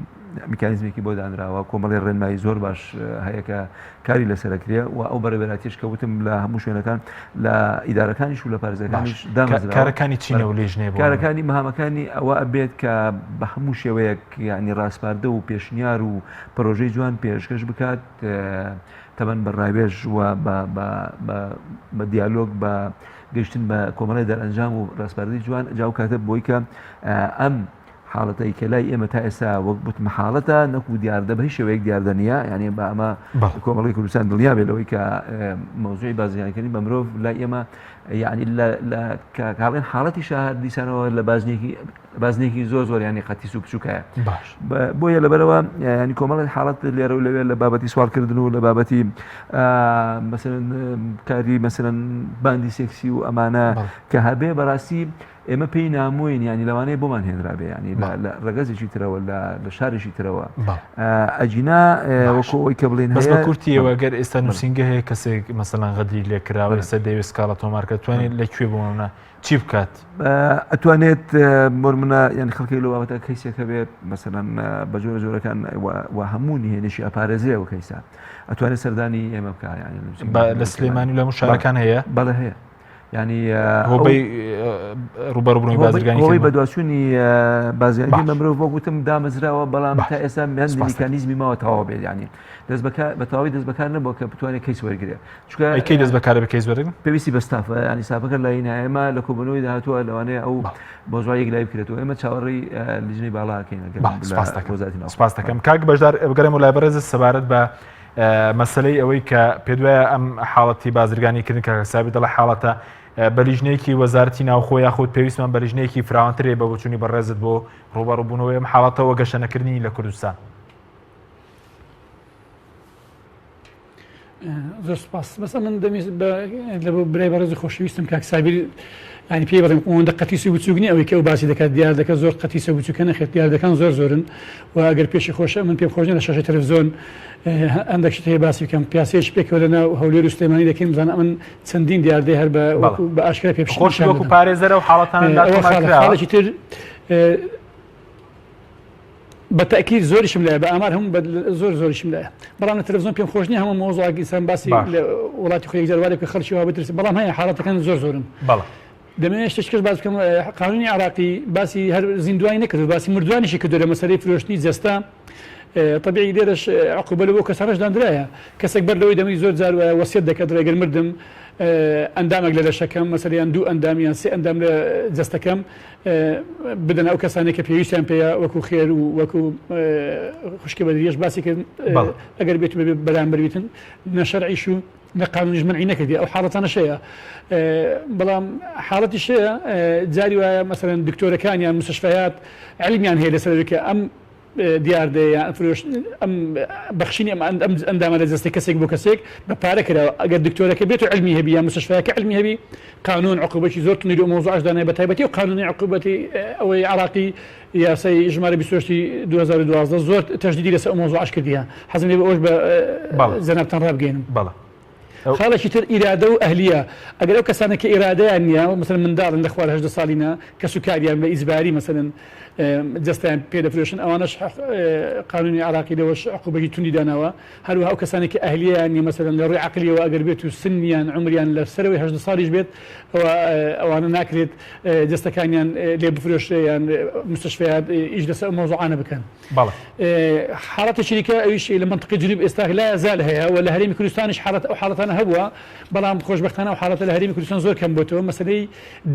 میکانیزمێکی بۆ دانراوە کۆمەڵی ڕێنمایی زۆر باش هەیە کە کاری لەسەرەکرێ و ئەو بەڕێوەبەراتیش کە وتم لە هەموو شوێنەکان لە ئیدارەکانیش و لە پارێزەکانیش دامەزراوە کارەکانی چینە و لیژنێ کارەکانی مەهامەکانی ئەوە ئەبێت کە بە هەموو شێوەیەک ینی ڕاستپاردە و پێشنیار و پرۆژەی جوان پێشکەش بکات تەبەن بەڕایبێژ و بە دیالۆگ بە گەشتن بە کۆمەڵی دەرئەنجام و ڕاستپاردەی جوان جاو کاتە بۆی کە ئەم حاڵەتەی کە لای ئێمە تا ئێستا وەک بوتمە حاڵەتە نەکو دیاردە بە هیچ شێوەیەک دیاردە نیە یعنی بە ئەمە کۆمەڵی کوردستان دڵنیا بێت لەوەی کە مەوزوعی بازرگانیکردنی بە مرۆڤ لای ئێمە یعنی کاڵێن حاڵەتی شار دیسانەوە لە بازنێکی بازنێکی زۆر ینی قەتیس و بچووکایە باش بۆیە لەبەرەوە ینی کۆمەڵی حاڵەت لێرە و لەوێ لە بابەتی سوالکردن و لە بابەتی مەسەرەن کاری مەسەرەن باندی سێکسی و ئەمانە کە هەبێ بەڕاستی ئێمە پێی نامۆین ینی لەوانەیە بۆمان هێنرابێ ینی لە ڕگەزێکی ترەوە لە شارێکی ترەوە ئەجینا وەکو ئەوی کە بڵێن بەس بە کورتیەوە گەر ئێستا نووسینگە هەیە کەسێک مەسەڵەن غەدری لێکراوە ئێستا دەوێت سکاڵە تۆمارکە توانێت لەکوێ بۆمە چی بکات ئەتوانێت منە یان خەڵکی لە بابەتە کەیسێکە بێت مەسەڵەن بە جۆرە جۆرەکان و هەموو نهێنشی ئەپارێزەوە کەیسا ئەتوانێت سەردانی ئێمە بکات لە سلێمانی لە شارەکان هەیە بەڵێ هەیە ینی ڕوبەڕوبڕووی بازرگانی بە دواسوونی بازیانی مرۆڤ بۆ گوتم دامەزراوە بەڵام تا ئێستا میکانیزمی ماوە تەواو بێت ینی بە تەواوی دەست بەکار نەبووە کە بتوانێت کەیس وەرگێت چکەی دەست بەکارە بە کەیس وەرگن پێویستی بەستافە ینی ساپەکە لای ئێمە لە کۆبنەوەی داهاتووە لەوانەیە ئەو بۆژوایەک لای بکرێتەوە ئێمە چاوەڕی لیژنەی باڵاکەین سپاس دەکەم کاک بەشدار بگەرم و لای بەڕێز سەبارەت بە مەسلەی ئەوەی کە پێ دوایە ئەم حاڵەتی بازرگانیکردن کە حسابی دەڵە حاڵەتە بەلیژنەیەکی وەزارەتی ناوخۆ یاخود پێویستمان بەلیژنەیەکی فراوانترێ بە بچوونی بەڕێزت بۆ ڕوبەڕووبوونەوەی ئەم حاڵەتەوە گەشەنەکردنی لە کوردستان. زۆر سپاس بەس من دەمێت لە بۆ برای بەڕێزی خۆشەویستم کاک سابیر ینی پێی بڵێم ئەوەندە قەتیس و بچووکنی ئەوەی کە ئەو باسی دەکات دیار دەکات زۆر قەتیسە و بچووکە نەخێت دیاردەکان زۆر زۆرن و ئەگەر پێشی خۆشە من پێم خۆش نیە لە شاشەی تەلەڤیزۆن هەندێک هەیە باسی بکەم پیاسەیەش پێکەوە لەناو هەولێر و سلێمانی دەکەین بزانە من چەندین دیاردەی هەر بە ئاشکرا پێ خۆش وەکو پارێزەرە و حاڵەتانێکی تر بەتەکیر زۆریشم لایە بە ئامار هەموو زۆریشم لایە بەڵام لە تەلەڤیزۆن پێم خۆش نیە هەموو مۆزوعێکی ئینسان باسی لە وڵاتی خۆی جەروارێک کە خەڵکی وا بترسێت بەڵام هەیە حاڵەتەکان زۆر زۆرن دەمەوێت شتێکش باس بکەم قانونی عراقی باسی هەر زیندوای نەکرد باسی مردوانیشی کردو لە مەسەلەی فرۆشتنی جەستا طبیعی لێرەش عقوبە لەبۆ کەسانەش دانرایە کەسێک بەر لەوەی دەمەی زۆر جار وەسیەت دەکات ڕێگەر مردم ئەندامێک لە لەشەکەم مەسەریان دوو ئەندامیان سێ ئەندام لە جەستەکەم بدەن ئەو کەسانێک کە پێویستیان پێەیە وەکو خێر و وەکو خوشکە بەدریێش باسی کرد ئەگەر بێت بەرامبەربیتن نەشەرعیش و لە قانونیش منعی نەکردی ئەو حاڵەتانە شەیە بەڵام حاڵەتی شەیە جاری وایە مەسەرەن دکتۆرەکانیان مستشفیات علمیان هەیە لەسەرەوەی ئەم دیاردەیە ئەم بەخشینی ئەندامە لە جەستی کەسێک بۆ کەسێک بە پارە کراوە ئەگەر دکتۆرەکە بێت و علمی هەبی یا مستشفیاکە علمی هەبی قانون عقوبەتی زۆر تونی و مۆزوعش دانای بە تایبەتی و قانونی عقوبەتی ئەوەی عراقی یاسای ژمارە 2012 زۆر تەشدیدی لەسەر ئەو مۆزوعش کردیە حەزم لێ بە ئەوش بە زەنابتان ڕابگەێنم خاڵێکی تر ئیرادە و ئەهلیە ئەگەر ئەو کەسانە کە ئیرادەیان نییە مثلا منداڵن لە خوار 18 ساڵینە کە سوکاریان بە ئیزباری مثلا جەستیان پێ دەفرۆشن ئەوانش قانونی عراقی لەوەش عقوبەتی توندی داناوە هەروەها ئەو کەسانێکی ئەهلیەیان نیە مثلا لە ڕووی عەقلیەوە ئەگەر بێت و سنیان عمریان لە سەرەوەی 18 ساڵیش بێت ئەوانە ناکرێت جەستەکانیان لێ بفرۆشتیان مستشفیات ئیش لەسەر مۆزوعانە بکەن حاڵەتە شریکە ئەویش لە منطقی جنوب ئێستا لا يزال هەیە و لە هەرێمی کوردستانیش حاڵەت ئەو حاڵەتانە هەبووە بەڵام خۆشبەختانە ئەو حاڵەتە لە هەرێمی کوردستان زۆر کەم بۆتەوە مەسەلەی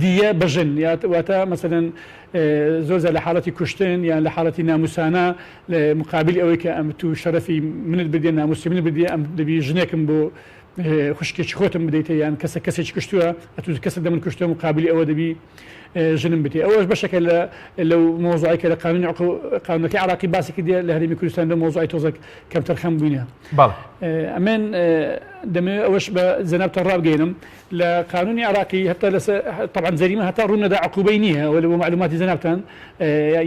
دیە بەژن واتە مثلا زۆر لە حاڵەتی کوشتن یان لە حاڵەتی ناموسانە لە مقابل ئەوەی کە ئەم تو شەرەفی منت بدێن ناموسی من بدێ ئەم دەبی ژنێکم بۆ خوشکێکی خۆتم بدەیتە یان کەسێکی کوشتووە ئەتو کەسێک دەمن کوشتووە مقابلی ئەوە دەبی ژنم بێت ئەوەش بەشەکە لەو مۆزوعی کە لە قانونەکەی عراقی باسی کردی لە هەرێمی کوردستان لە مۆزوعی تۆزێک کەمتر خەم بووینە ئەمێن دەمەوێت ئەوەش بە زەنابتان ڕابگەێنم لە قانونی عراقی هەتا طبعا زەریمە هەتا ڕوونەدا عقوبەی نییە وە بۆ معلوماتی زەنابتان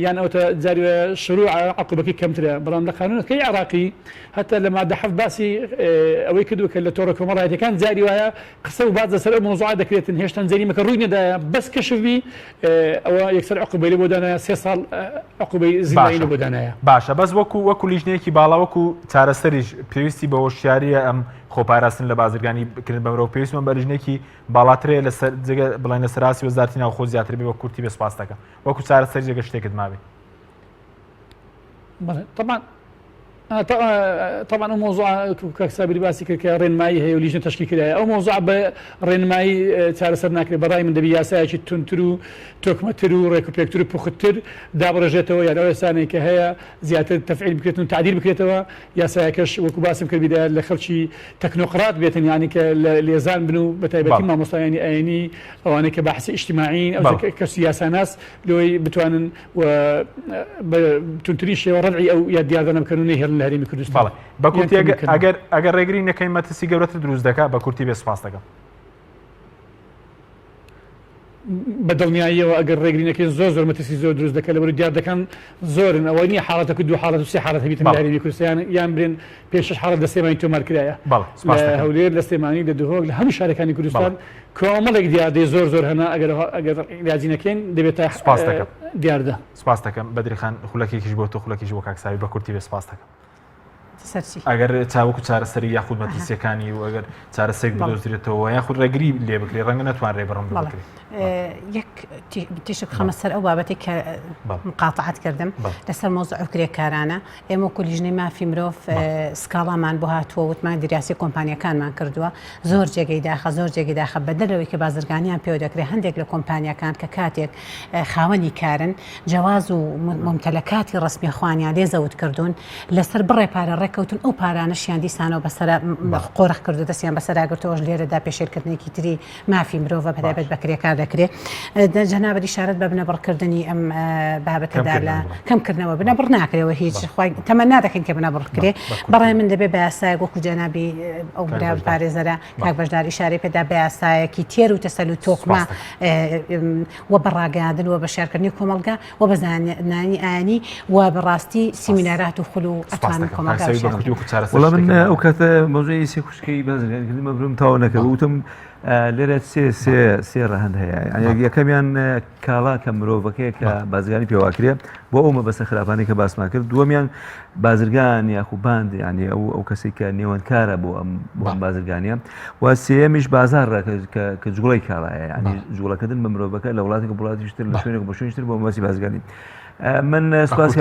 یان ئەوتە جاری شروع عقوبەکەی کەمترە بەڵام لە قانونەکەی عراقی هەتا لە مادە حەفت باسی ئەوەی کردووە کە لە تۆڕە کۆمەڵایەتەکان جاری وایە قسە و باز لەسەر ئەو مۆزوعە دەکرێتن هێشتا زەریمەکە ڕووی نەدایە بەس کەشفبی ئەوە یەکسەر عقوبەی لە بۆ دانایە 3 ساڵ عقوبەی زیندانی لە بۆ دانایە باشە بەس وەکو لیژنەیەکی باڵا وەکو چارەسەریش پێویستی بە هۆشیاریە ئەم خۆپاراستن لە بازرگانیکردن بەمرۆ پێویستمان بە لیژنێکی باڵاترێ لەسەر بڵێن لە سەراسی وەزارەتی ناوخۆ زیاتر بێ وە کورتی بە سپاس دەکەم وەکو چارەسەری جێگە شتێکت مابێ طبعا طبعا ئەو مۆزوع کاکسابیری باسی کرد کە ڕێنمایی هەیە و لیژنە تەشکیل کردایە ئەو مۆزوع بە ڕێنمایی چارەسەر ناکرێت بەڕای من دەبی یاسایەکی تونتر و تۆکمەتر و ڕێکوپێکتر و پوختتر دابڕێژێتەوە یان ئەو ێسانەی کە هەیە زیاتر تەفعیل بکرێت و تعدیل بکرێتەوە یاسایەکەش وەکو باسم کرد بدایە لە خەڵکی تەکنۆقرات بێتن یانی کە لێزان بن و بە تایبەتی مامۆستایانی ئاینی ئەوانەی کە بەحسی ئیجتیماعین ئەو کەسی یاساناس لەوەی بتوانن بە تونترین شێوە ڕەدعی ئەو یادیاردانە بکەن هێرن لە هەرێمی کوردستان بە کورتی ئەگەر ڕێگرینەکەی مەترسی گەورەتر دروست دەکات بە کورتی بێ سوپاس دەکەم بە دڵنیاییەوە ئەگەر ڕێگرینەکەی زۆر مەترسی زۆر دروست دەکات لەبەر دیار دەکەن زۆرن ئەوە نیە حاڵەتەکە دو حاڵەت و سێ حاڵەت هەبێتن لە هەرێمی کوردستان یان برێن پێش حاڵەت لە سلێمانی تۆمار کرایە لە هەولێر لە سلێمانی لە دهۆک لە هەموو شارەکانی کوردستان کۆمەڵێک دیاردەی زۆر هەنا ئەگەر ڕاجینەکەین دەبێتە دیاردە سپاس دەکەم بەدرخان خولەکێکیش بۆ تۆ خولەکیش بۆ کاکساوی بە کورتی بێ سپاس دەکەم ئەگەر چاوەکو چارەسەری یاخود مەترسیەکانی و ئەگەر چارەسێک بدۆزرێتەوە یاخود ڕێگری لێ بکرێ ڕەنگە نەتوان ڕێبڕم بکرێت یەک تیشک خەمە سەر ئەو بابەتی کە مقاطعات کردم لەسەر مۆزوع کرێکارانە ئێمە وەکو لیژنەی مافی مرۆڤ سکاڵامان بۆ هاتووە وتمان دراسی کۆمپانیەکانمان کردووە زۆر جێگەی داخە بەدەرەوەی کە بازرگانیان پێوە دەکرێت هەندێک لە کۆمپانیەکان کە کاتێک خاوەنی کارن جیاواز و ممتلەکاتی ڕسمی خوانیان لێزەوت کردوون لەسەر بڕێ پارە ڕێکەوتن ئەو پارانەشیان دیسانەوە بەسەر قۆرەخ کردو دەستیان بەسەراگرتەوەش لێرەدا پێشێرکردنێکی تری مافی مرۆڤ بەدەبێت بەکرێکار دەکرێت جەنابەتی شارەت بە بنەبڕکردنی ئەم بابەتەدا لە کەمکردنەوە بنەبڕ ناکرێەوە هیچ تەمە نادەکەین کە بنەبڕکرێ بەڕای من دەبێت بە یاسایەک وەکو جەنابی ئەو برا پارێزەرە کاک بەشدار ئیشارەی پێدا بە یاسایەکی تێر و تەسەل و تۆقمە و بەڕاگەاندن و بە شارکردنی کۆمەڵگا و بە زانانی ئاینی و بەڕاستی سیمینارات و خول و ئەتوانن کۆمەڵگا وڵا من ئەو کاتە مۆزوعی سێ خوشکەی بازرگانیکردن مەبرم تاوە نەکرد وتم لێرە سێ ڕەهەند هەیە یەکەمیان کاڵا کە مرۆڤەکەی کە بازرگانی پێواکرێ بۆ ئەومە بەسە خراپانی کە باسمان کرد دووەمیان بازرگان یاخوباند ینی ئەو کەسی کە نێوەندکارە بۆ ئەم بازرگانیە و سێمیش بازارڕە کە جوڵی کاڵایە ینی جوڵەکردن بە مرۆڤەکە لە وڵاتێک وڵاتیشتر لە شوێنێک بە شوێنشتر بۆ مەسی بازرگانی من سپاس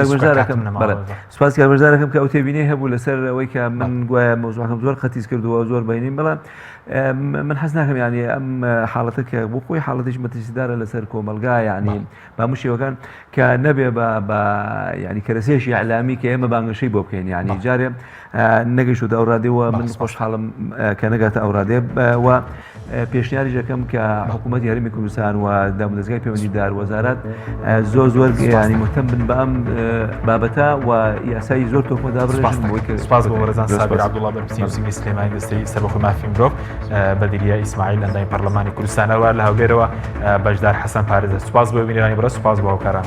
کاربەرزارەکەم کە ئەو تێبینی هەبوو لەسەر ئەوەی کە من گوایە مۆزوعەکەم زۆر خەتیز کردووە زۆر بینیم بەڵام من حەز ناکەم ینی ئەم حاڵەتە کە بۆ خۆی حاڵەتیش مەترسیدارە لەسەر کۆمەلگا ینی با هەموو شێوەکان کە نەبێ بە ینی کەرەسێشی ئەعلامی کە ئێمە بانگەشەی بۆ بکەین ینی جارێ نەگەیشتە ئەو ڕادێەوە من خۆشحاڵم کە نەگاتە ئەو ڕادێ و پێشنیاری دەکەم کە حکوومەت یاریمی کوردستان و دامودەستگای پەیوەندیدار وەزارەت زۆر ینی مهتەم بن بە ئەم بابەتە و یاسایی زۆر تۆکمە دابڕێژن سپاس بۆ وەرزان سابیر عەبدوڵڵا بەرپرسی نووسینگی سلێمانی دەستەی سەربەخۆی مافی مرۆڤ بەدیریە ئیسماعیل ئەندامی پەرلەمانی کوردستانەوە لە هەولێرەوە بەشدار حەسەن پارێزە سوپاس بۆ بینێرانی بەڕێز سوپاس بۆ هاوکاران